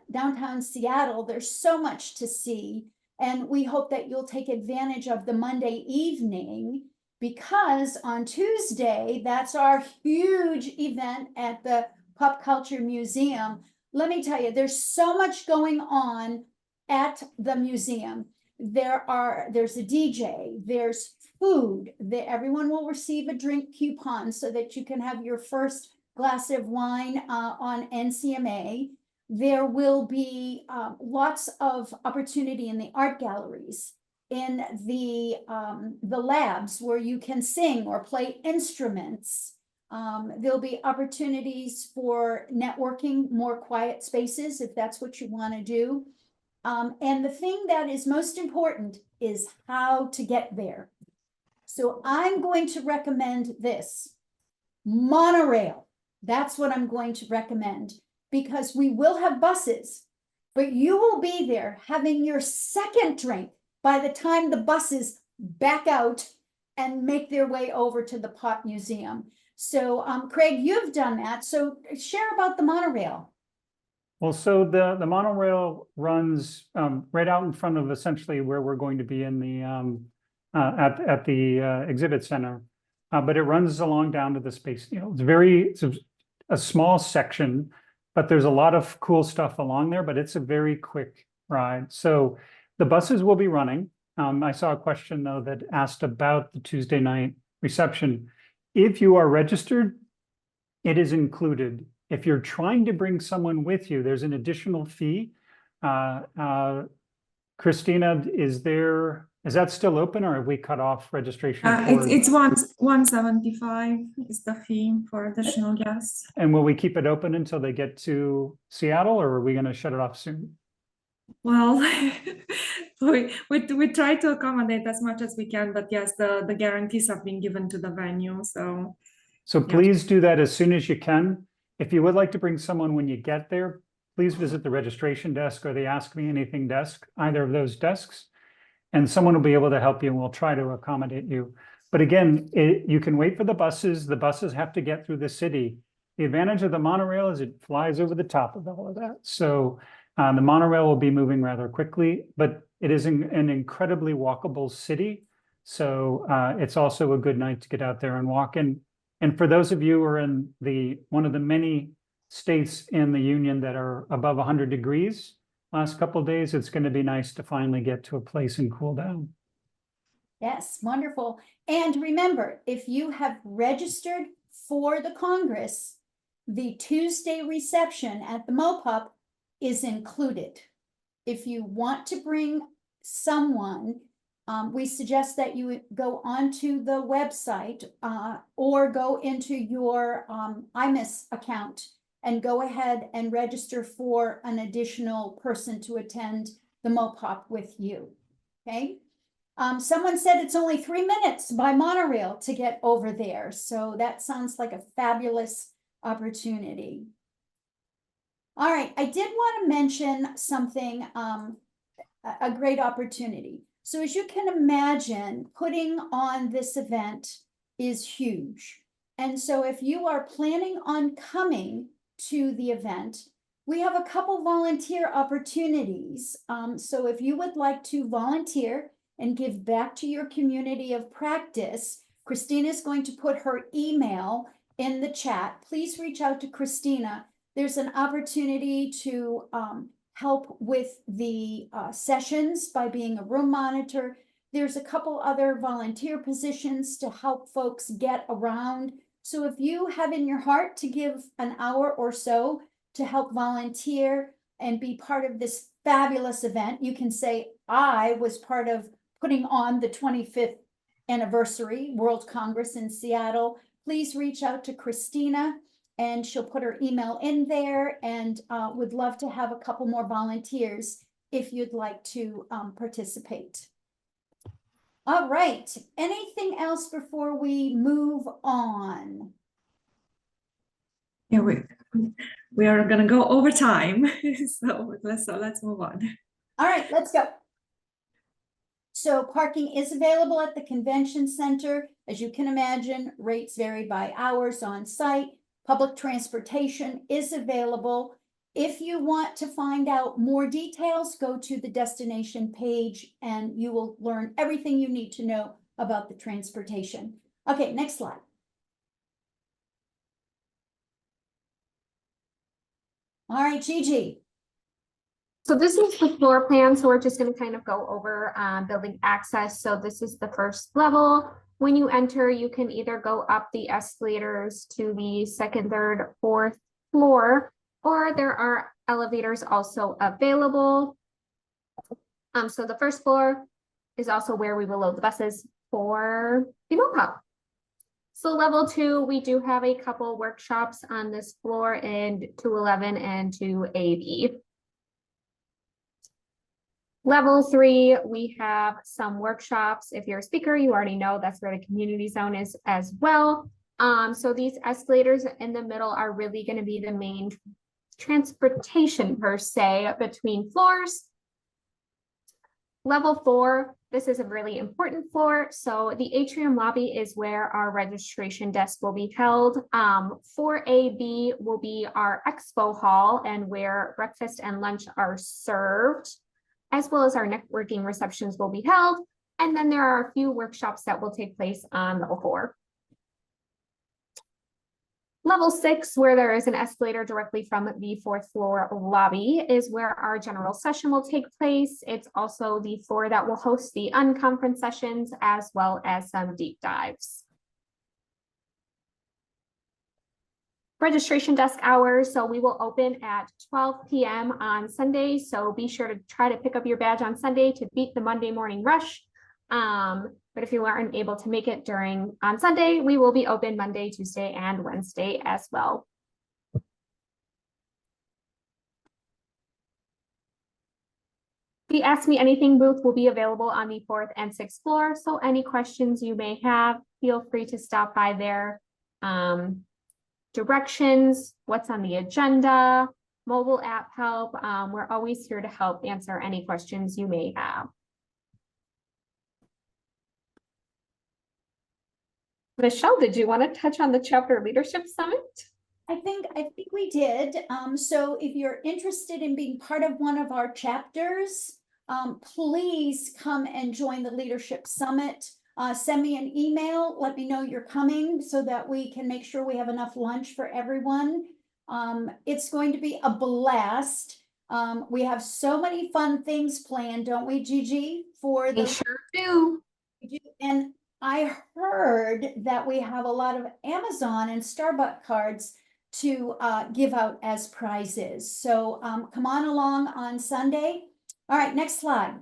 downtown Seattle. There's so much to see, and we hope that you'll take advantage of the Monday evening, because on Tuesday, that's our huge event at the Pop Culture Museum. Let me tell you, there's so much going on at the museum. There's a DJ, there's food, everyone will receive a drink coupon so that you can have your first glass of wine on NCMA. There will be lots of opportunity in the art galleries, in the labs where you can sing or play instruments. There'll be opportunities for networking, more quiet spaces, if that's what you want to do. And the thing that is most important is how to get there. So I'm going to recommend this. Monorail. That's what I'm going to recommend, because we will have buses, but you will be there having your second drink by the time the buses back out and make their way over to the Pot Museum. So, Craig, you've done that. So share about the monorail. Well, so the monorail runs right out in front of essentially where we're going to be in the at the exhibit center, but it runs along down to the space. You know, it's a small section, but there's a lot of cool stuff along there. But it's a very quick ride. So the buses will be running. I saw a question though that asked about the Tuesday night reception. If you are registered, it is included. If you're trying to bring someone with you, there's an additional fee. Christina, is that still open, or have we cut off registration? It's 175 is the fee for additional guests. And will we keep it open until they get to Seattle, or are we going to shut it off soon? Well, we try to accommodate as much as we can, but yes, the guarantees have been given to the venue. So Please do that as soon as you can. If you would like to bring someone when you get there, please visit the registration desk or the Ask Me Anything desk, either of those desks, and someone will be able to help you, and we'll try to accommodate you. But again, you can wait for the buses. The buses have to get through the city. The advantage of the monorail is it flies over the top of all of that. So the monorail will be moving rather quickly, but it is an incredibly walkable city. So it's also a good night to get out there and walk in. And for those of you who are in one of the many states in the union that are above 100 degrees last couple of days, it's going to be nice to finally get to a place and cool down. Yes, wonderful. And remember, if you have registered for the Congress, the Tuesday reception at the MOPUP is included. If you want to bring someone, we suggest that you go onto the website or go into your IMIS account and go ahead and register for an additional person to attend the MOPUP with you, okay? Someone said it's only 3 minutes by monorail to get over there. So that sounds like a fabulous opportunity. All right, I did want to mention something, a great opportunity. So as you can imagine, putting on this event is huge. And so if you are planning on coming to the event, we have a couple volunteer opportunities. So if you would like to volunteer and give back to your community of practice, Christina is going to put her email in the chat. Please reach out to Christina. There's an opportunity to help with the sessions by being a room monitor. There's a couple other volunteer positions to help folks get around. So if you have in your heart to give an hour or so to help volunteer and be part of this fabulous event, you can say, I was part of putting on the 25th anniversary World Congress in Seattle. Please reach out to Christina, and she'll put her email in there, and would love to have a couple more volunteers if you'd like to participate. All right, anything else before we move on? yeah, we are gonna go over time, so let's move on. All right, let's go. So parking is available at the convention center. As you can imagine, rates vary by hours on site. Public transportation is available. If you want to find out more details, go to the destination page and you will learn everything you need to know about the transportation. Okay, next slide. All right, Gigi. So this is the floor plan, so we're just going to kind of go over building access. So this is the first level. When you enter, you can either go up the escalators to the second, third, fourth floor, or there are elevators also available. So the first floor is also where we will load the buses for the MOPUP. So level 2, we do have a couple workshops on this floor in 211 and 2AB. Level 3, we have some workshops. If you're a speaker, you already know that's where the community zone is as well. So these escalators in the middle are really going to be the main transportation per se between floors. Level 4, this is a really important floor. So the atrium lobby is where our registration desk will be held. 4AB will be our expo hall and where breakfast and lunch are served, as well as our networking receptions will be held. And then there are a few workshops that will take place on level 4. Level 6, where there is an escalator directly from the 4th floor lobby, is where our general session will take place. It's also the floor that will host the unconference sessions as well as some deep dives. Registration desk hours, so we will open at 12 p.m. on Sunday, so be sure to try to pick up your badge on Sunday to beat the Monday morning rush. But if you aren't able to make it on Sunday, we will be open Monday, Tuesday, and Wednesday as well. The Ask Me Anything booth will be available on the 4th and 6th floor, so any questions you may have, feel free to stop by there. Directions, what's on the agenda, mobile app help. We're always here to help answer any questions you may have. Michelle, did you want to touch on the Chapter Leadership Summit? I think we did. So if you're interested in being part of one of our chapters, please come and join the Leadership Summit. Send me an email, let me know you're coming so that we can make sure we have enough lunch for everyone. It's going to be a blast. We have so many fun things planned, don't we, Gigi? For They the sure do. and I heard that we have a lot of Amazon and Starbucks cards to give out as prizes. So come on along on Sunday. All right, next slide.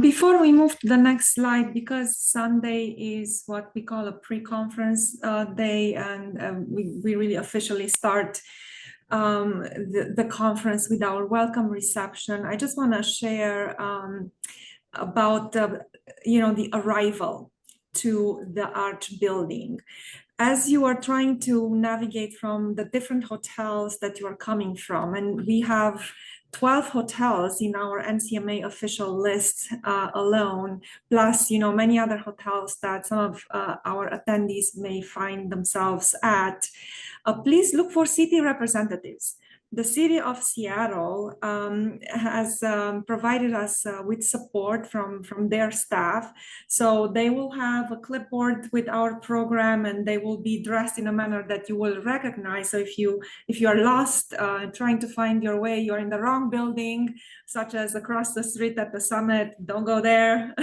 Before we move to the next slide, because Sunday is what we call a pre-conference day, and we really officially start the conference with our welcome reception, I just want to share about the arrival to the Arch building. As you are trying to navigate from the different hotels that you are coming from, and we have 12 hotels in our NCMA official list alone, plus many other hotels that some of our attendees may find themselves at. Please look for city representatives. The city of Seattle has provided us with support from their staff. So they will have a clipboard with our program, and they will be dressed in a manner that you will recognize. So if you are lost trying to find your way, you're in the wrong building, such as across the street at the summit, don't go there.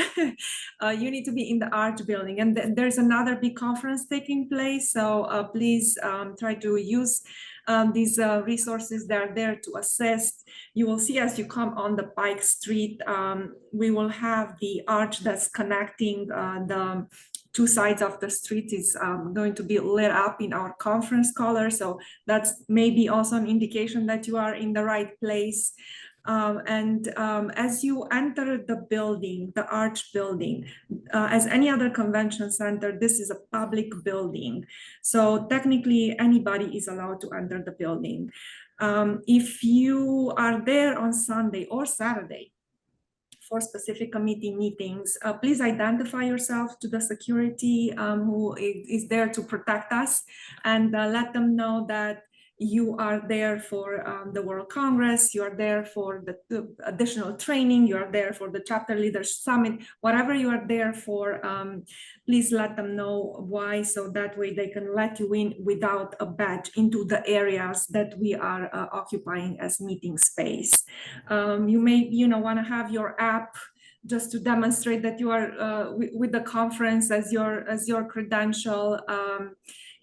You need to be in the Arch building. And there's another big conference taking place. So please try to use these resources that are there to assist. You will see as you come on the Pike Street, we will have the arch that's connecting the two sides of the street is going to be lit up in our conference color. So that's maybe also an indication that you are in the right place. As you enter the building, the Arch building, as any other convention center, this is a public building. So technically anybody is allowed to enter the building. If you are there on Sunday or Saturday for specific committee meetings, please identify yourself to the security who is there to protect us, and let them know that you are there for the World Congress, you are there for the additional training, you are there for the Chapter Leaders Summit, whatever you are there for, please let them know why, so that way they can let you in without a badge into the areas that we are occupying as meeting space. You may want to have your app just to demonstrate that you are with the conference as your credential.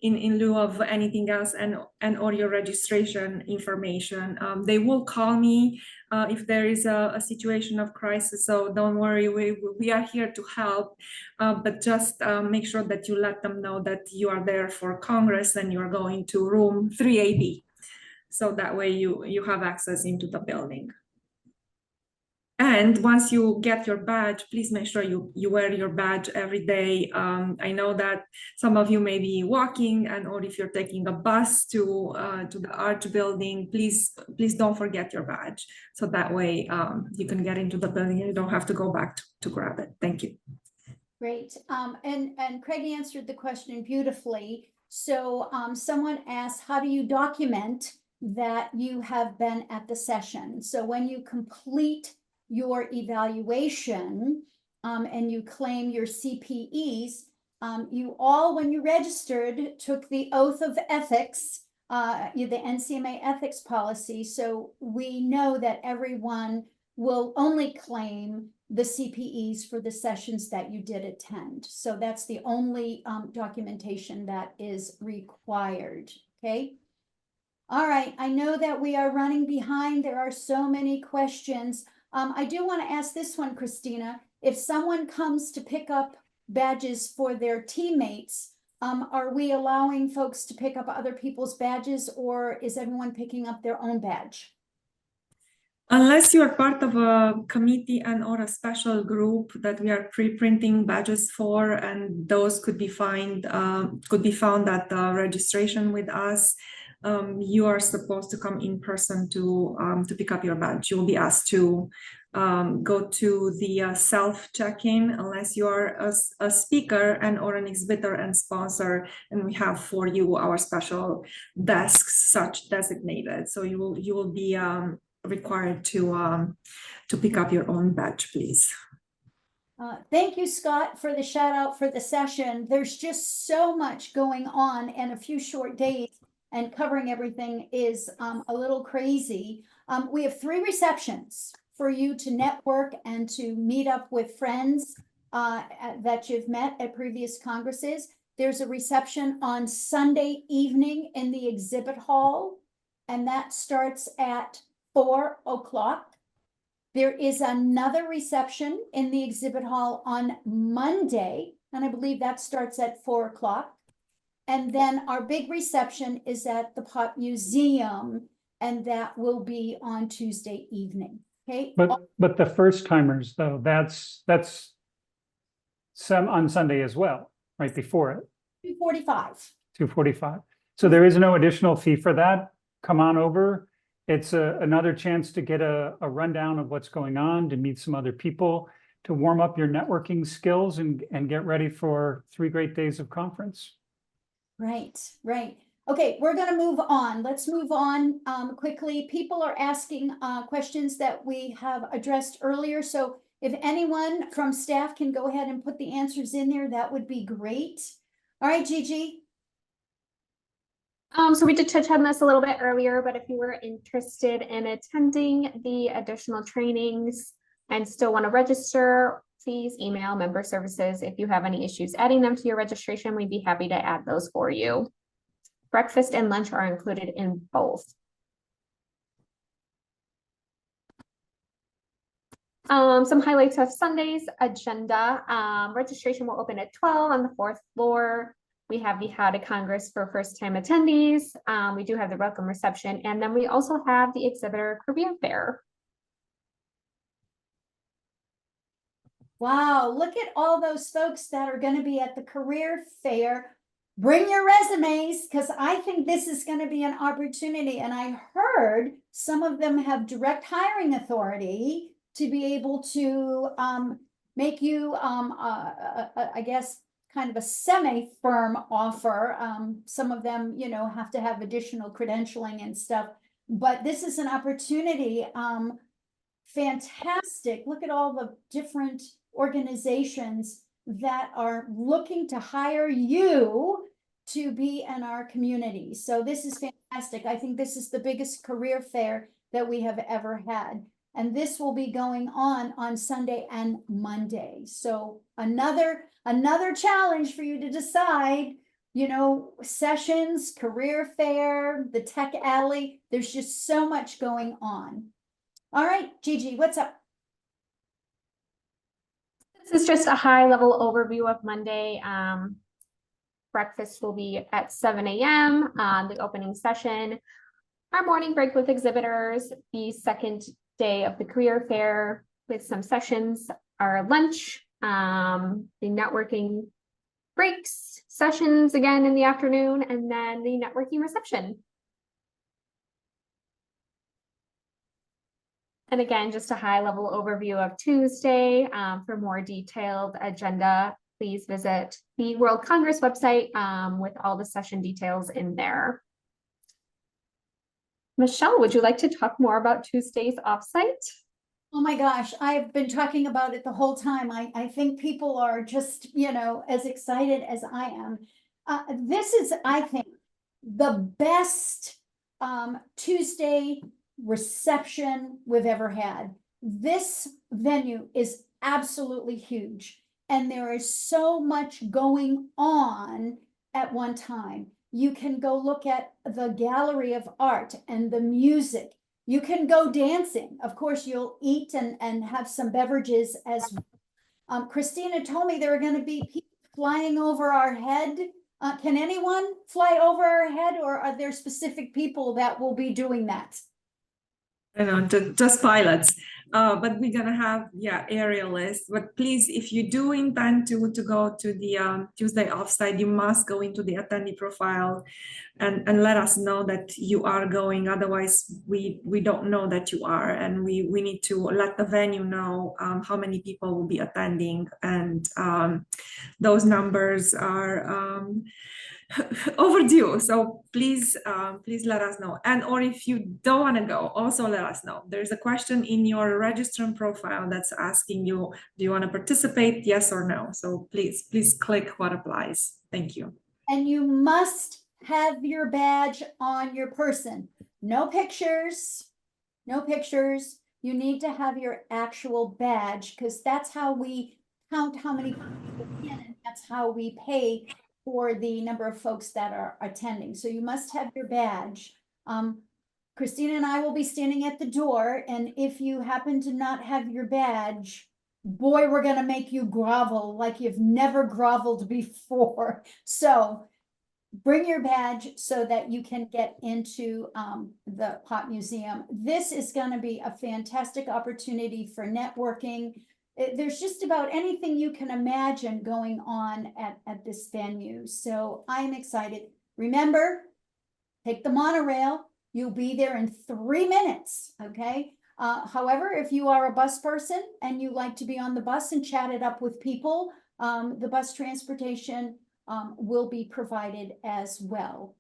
in lieu of anything else, and or your registration information. They will call me if there is a situation of crisis, so don't worry, we are here to help, but just make sure that you let them know that you are there for Congress and you're going to room 3AB. So that way you have access into the building. And once you get your badge, please make sure you wear your badge every day. I know that some of you may be walking, and or if you're taking a bus to the Arch building, please don't forget your badge. So that way you can get into the building and you don't have to go back to grab it. Thank you. Great. And Craig answered the question beautifully. So someone asked, how do you document that you have been at the session? So when you complete your evaluation and you claim your CPEs, you all, when you registered, took the oath of ethics, the NCMA ethics policy. So we know that everyone will only claim the CPEs for the sessions that you did attend. So that's the only documentation that is required, okay? All right, I know that we are running behind. There are so many questions. I do want to ask this one, Christina. If someone comes to pick up badges for their teammates, are we allowing folks to pick up other people's badges, or is everyone picking up their own badge? Unless you are part of a committee and or a special group that we are pre-printing badges for, and those could be found at the registration with us, you are supposed to come in person to pick up your badge. You will be asked to go to the self check-in unless you are a speaker and or an exhibitor and sponsor, and we have for you our special desks such designated. So you will be required to pick up your own badge, please. Thank you, Scott, for the shout out for the session. There's just so much going on in a few short days, and covering everything is a little crazy. We have 3 receptions for you to network and to meet up with friends that you've met at previous congresses. There's a reception on Sunday evening in the exhibit hall, and that starts at 4 o'clock. There is another reception in the exhibit hall on Monday, and I believe that starts at 4 o'clock. And then our big reception is at the Pop Museum, and that will be on Tuesday evening. Okay. But the first timers though, that's some on Sunday as well, right before it, 2:45. 2:45. So there is no additional fee for that. Come on over. It's another chance to get a rundown of what's going on, to meet some other people, to warm up your networking skills and get ready for 3 great days of conference. Right, right. Okay, we're going to move on. Let's move on quickly. People are asking questions that we have addressed earlier. So if anyone from staff can go ahead and put the answers in there, that would be great. All right, Gigi. So we did touch on this a little bit earlier, but if you were interested in attending the additional trainings and still want to register, please email member services. If you have any issues adding them to your registration, we'd be happy to add those for you. Breakfast and lunch are included in both. Some highlights of Sunday's agenda. Registration will open at 12 on the 4th floor. We have the How to Congress for first-time attendees. We do have the welcome reception, and then we also have the exhibitor career fair. Wow, look at all those folks that are going to be at the career fair. Bring your resumes, because I think this is going to be an opportunity. And I heard some of them have direct hiring authority to be able to make you, I guess, kind of a semi-firm offer. Some of them, you know, have to have additional credentialing and stuff. But this is an opportunity. Fantastic. Look at all the different organizations that are looking to hire you to be in our community. So this is fantastic. I think this is the biggest career fair that we have ever had. And this will be going on Sunday and Monday. So another challenge for you to decide sessions, career fair, the tech alley. There's just so much going on. All right, Gigi, what's up? This is just a high level overview of Monday. Breakfast will be at 7 a.m. The opening session. Our morning break with exhibitors, the second day of the career fair with some sessions, our lunch, the networking breaks, sessions again in the afternoon, and then the networking reception. And again, just a high level overview of Tuesday. For more detailed agenda, please visit the World Congress website with all the session details in there. Michelle, would you like to talk more about Tuesday's offsite? Oh my gosh, I've been talking about it the whole time. I think people are just, as excited as I am. This is, I think, the best Tuesday reception we've ever had. This venue is absolutely huge, and there is so much going on at one time. You can go look at the gallery of art and the music. You can go dancing. Of course, you'll eat and have some beverages as Christina told me there are going to be people flying over our head. Can anyone fly over our head, or are there specific people that will be doing that? I know, just pilots. But we're gonna have, aerialists. But please, if you do intend to go to the Tuesday offsite, you must go into the attendee profile and let us know that you are going. Otherwise, we don't know that you are, and we need to let the venue know how many people will be attending, and those numbers are overdue. So please let us know. And or if you don't want to go, also let us know. There's a question in your registrant profile that's asking you, do you want to participate, yes or no? So please click what applies. Thank you. And you must have your badge on your person. No pictures. You need to have your actual badge, because that's how we count how many people in, and that's how we pay for the number of folks that are attending. So you must have your badge. Christina and I will be standing at the door, and if you happen to not have your badge, boy, we're gonna make you grovel like you've never groveled before. So bring your badge so that you can get into the Pop Museum. This is going to be a fantastic opportunity for networking. There's just about anything you can imagine going on at this venue. So I'm excited. Remember, take the monorail. You'll be there in 3 minutes, okay? However, if you are a bus person and you like to be on the bus and chat it up with people, the bus transportation will be provided as well.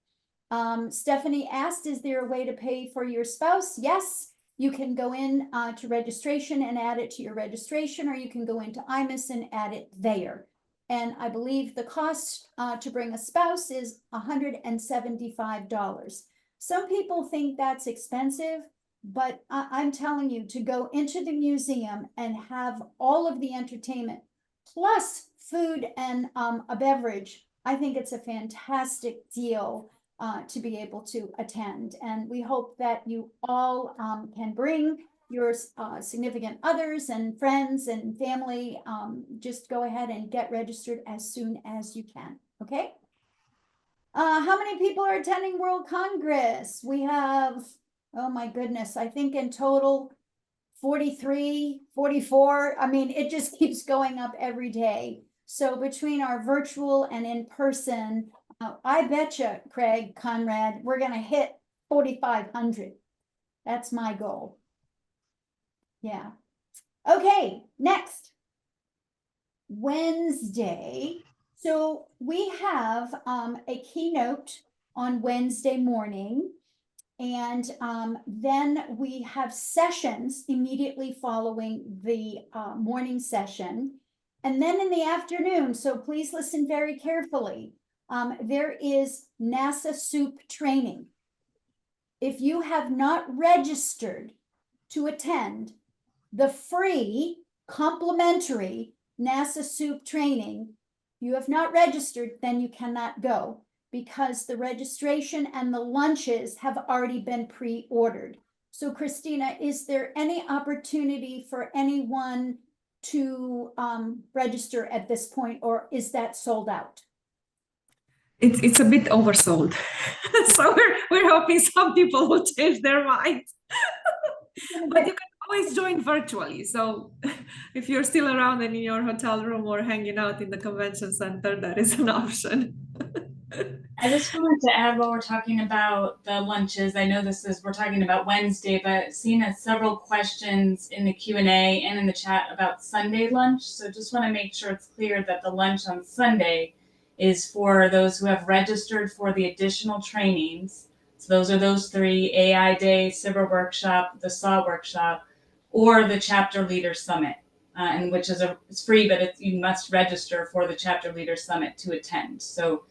Stephanie asked, is there a way to pay for your spouse? Yes, you can go in to registration and add it to your registration, or you can go into IMIS and add it there. And I believe the cost to bring a spouse is $175. Some people think that's expensive, but I'm telling you, to go into the museum and have all of the entertainment plus food and a beverage, I think it's a fantastic deal to be able to attend. And we hope that you all can bring your significant others and friends and family. Just go ahead and get registered as soon as you can, okay? How many people are attending World Congress? We have, oh my goodness, I think in total 43, 44. I mean, it just keeps going up every day. So between our virtual and in person, I betcha, Craig, Conrad, we're going to hit 4,500. That's my goal. Yeah. Okay, next. Wednesday. So we have a keynote on Wednesday morning. And then we have sessions immediately following the morning session. And then in the afternoon, so please listen very carefully, there is NASA soup training. If you have not registered to attend the free complimentary NASA soup training, you have not registered, then you cannot go. because the registration and the lunches have already been pre-ordered. So Christina, is there any opportunity for anyone to register at this point, or is that sold out? It's a bit oversold. So we're hoping some people will change their minds. But you can always join virtually. So if you're still around and in your hotel room or hanging out in the convention center, that is an option. I just wanted to add while we're talking about the lunches. I know we're talking about Wednesday, but seen several questions in the Q&A and in the chat about Sunday lunch. So just want to make sure it's clear that the lunch on Sunday is for those who have registered for the additional trainings. So those are those three: AI Day, CIBR Workshop, the SAW Workshop, or the Chapter Leader Summit, and which is it's free, but you must register for the Chapter Leader Summit to attend. So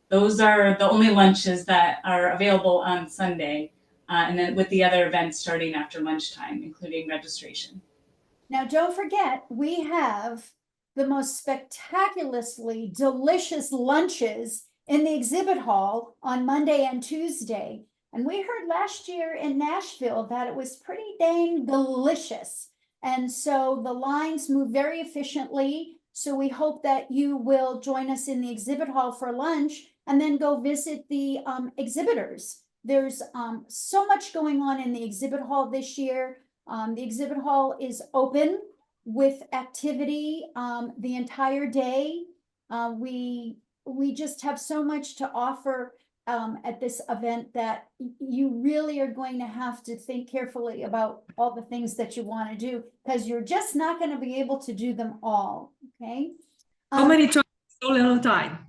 those are the only lunches that are available on Sunday, and then with the other events starting after lunchtime, including registration. Now, don't forget, we have the most spectacularly delicious lunches in the exhibit hall on Monday and Tuesday. And we heard last year in Nashville that it was pretty dang delicious. And so the lines move very efficiently. So we hope that you will join us in the exhibit hall for lunch and then go visit the exhibitors. There's so much going on in the exhibit hall this year. The exhibit hall is open with activity the entire day. We just have so much to offer at this event that you really are going to have to think carefully about all the things that you want to do, because you're just not going to be able to do them all. Okay. How many choices, so little time.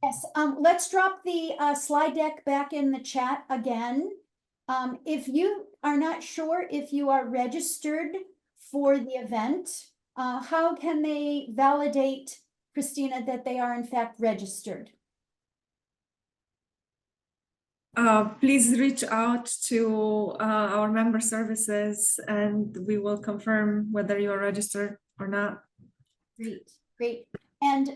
Yes. Let's drop the slide deck back in the chat again. If you are not sure if you are registered for the event, how can they validate, Christina, that they are in fact registered? Please reach out to our member services and we will confirm whether you are registered or not. Great, great. And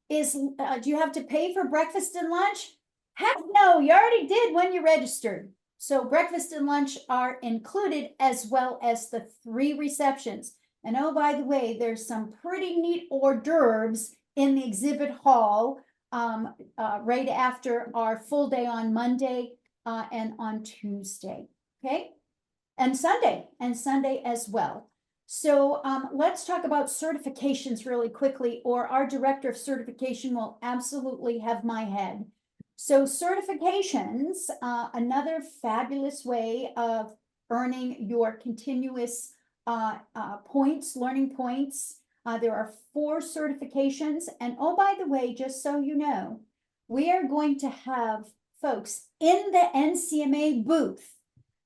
do you have to pay for breakfast and lunch? Heck no, you already did when you registered. So breakfast and lunch are included, as well as the 3 receptions. And oh, by the way, there's some pretty neat hors d'oeuvres in the exhibit hall right after our full day on Monday and on Tuesday. Okay. And Sunday as well. So let's talk about certifications really quickly, or our director of certification will absolutely have my head. So certifications, another fabulous way of earning your continuous points, learning points. There are 4 certifications. And oh, by the way, just so you know, we are going to have folks in the NCMA booth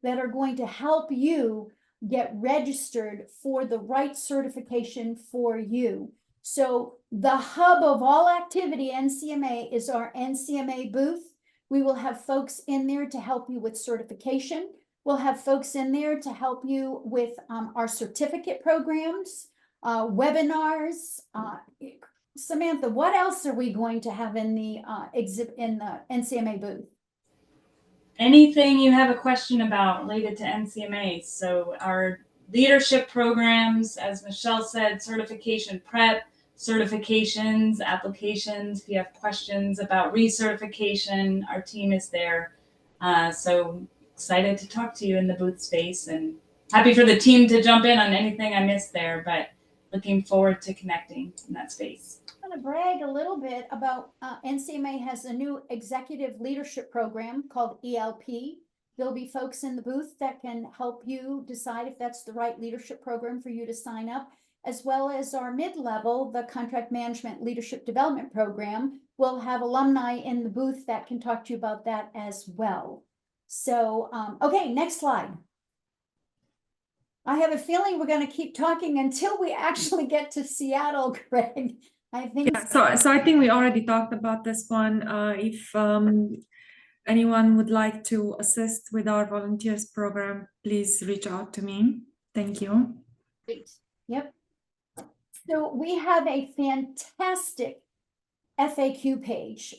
that are going to help you get registered for the right certification for you. So the hub of all activity, NCMA, is our NCMA booth. We will have folks in there to help you with certification. We'll have folks in there to help you with our certificate programs, webinars. Samantha, what else are we going to have in the NCMA booth? Anything you have a question about related to NCMA. So our leadership programs, as Michelle said, certification prep, certifications, applications. If you have questions about recertification, our team is there. So excited to talk to you in the booth space, and happy for the team to jump in on anything I missed there, but looking forward to connecting in that space. I'm going to brag a little bit about NCMA has a new executive leadership program called ELP. There'll be folks in the booth that can help you decide if that's the right leadership program for you to sign up, as well as our mid-level, the contract management leadership development program. We'll have alumni in the booth that can talk to you about that as well. So, okay, next slide. I have a feeling we're going to keep talking until we actually get to Seattle, Greg. I think yeah, so I think we already talked about this one. If anyone would like to assist with our volunteers program, please reach out to me. Thank you. Great. Yep. So we have a fantastic FAQ page.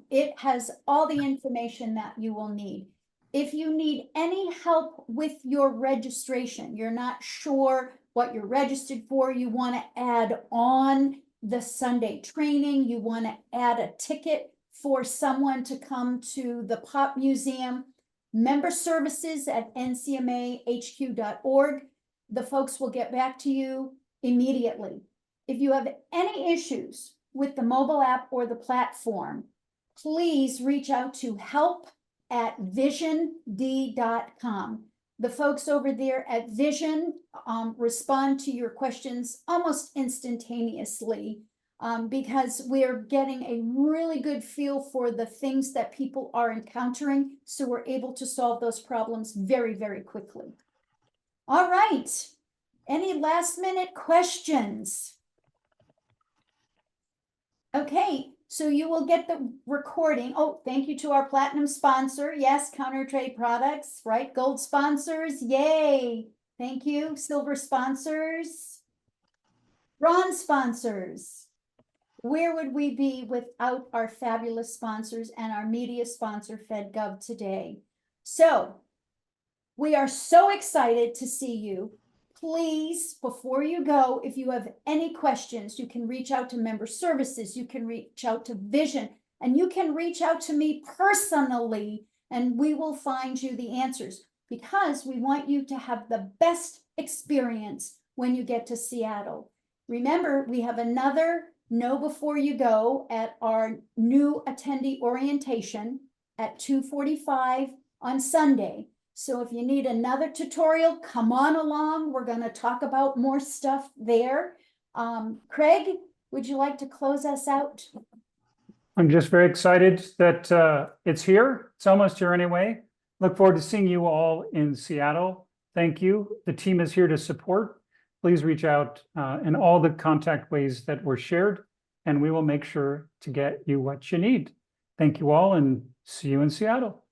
It has all the information that you will need. If you need any help with your registration, you're not sure what you're registered for, you want to add on the Sunday training, you want to add a ticket for someone to come to the Pop Museum, member services at ncmahq.org. The folks will get back to you immediately. If you have any issues with the mobile app or the platform, please reach out to help@visiond.com. The folks over there at Vision respond to your questions almost instantaneously because we're getting a really good feel for the things that people are encountering, so we're able to solve those problems very, very quickly. All right. Any last minute questions? Okay, so you will get the recording. Oh, thank you to our platinum sponsor. Yes, Counter Trade Products, right? Gold sponsors, yay. Thank you. Silver sponsors. Bronze sponsors. Where would we be without our fabulous sponsors and our media sponsor, FedGov today? So we are so excited to see you. Please, before you go, if you have any questions, you can reach out to member services, you can reach out to Vision, and you can reach out to me personally, and we will find you the answers, because we want you to have the best experience when you get to Seattle. Remember, we have another Know Before You Go at our new attendee orientation at 2:45 on Sunday. So if you need another tutorial, come on along. We're going to talk about more stuff there. Craig, would you like to close us out? I'm just very excited that it's here. It's almost here anyway. Look forward to seeing you all in Seattle. Thank you. The team is here to support. Please reach out in all the contact ways that were shared, and we will make sure to get you what you need. Thank you all, and see you in Seattle.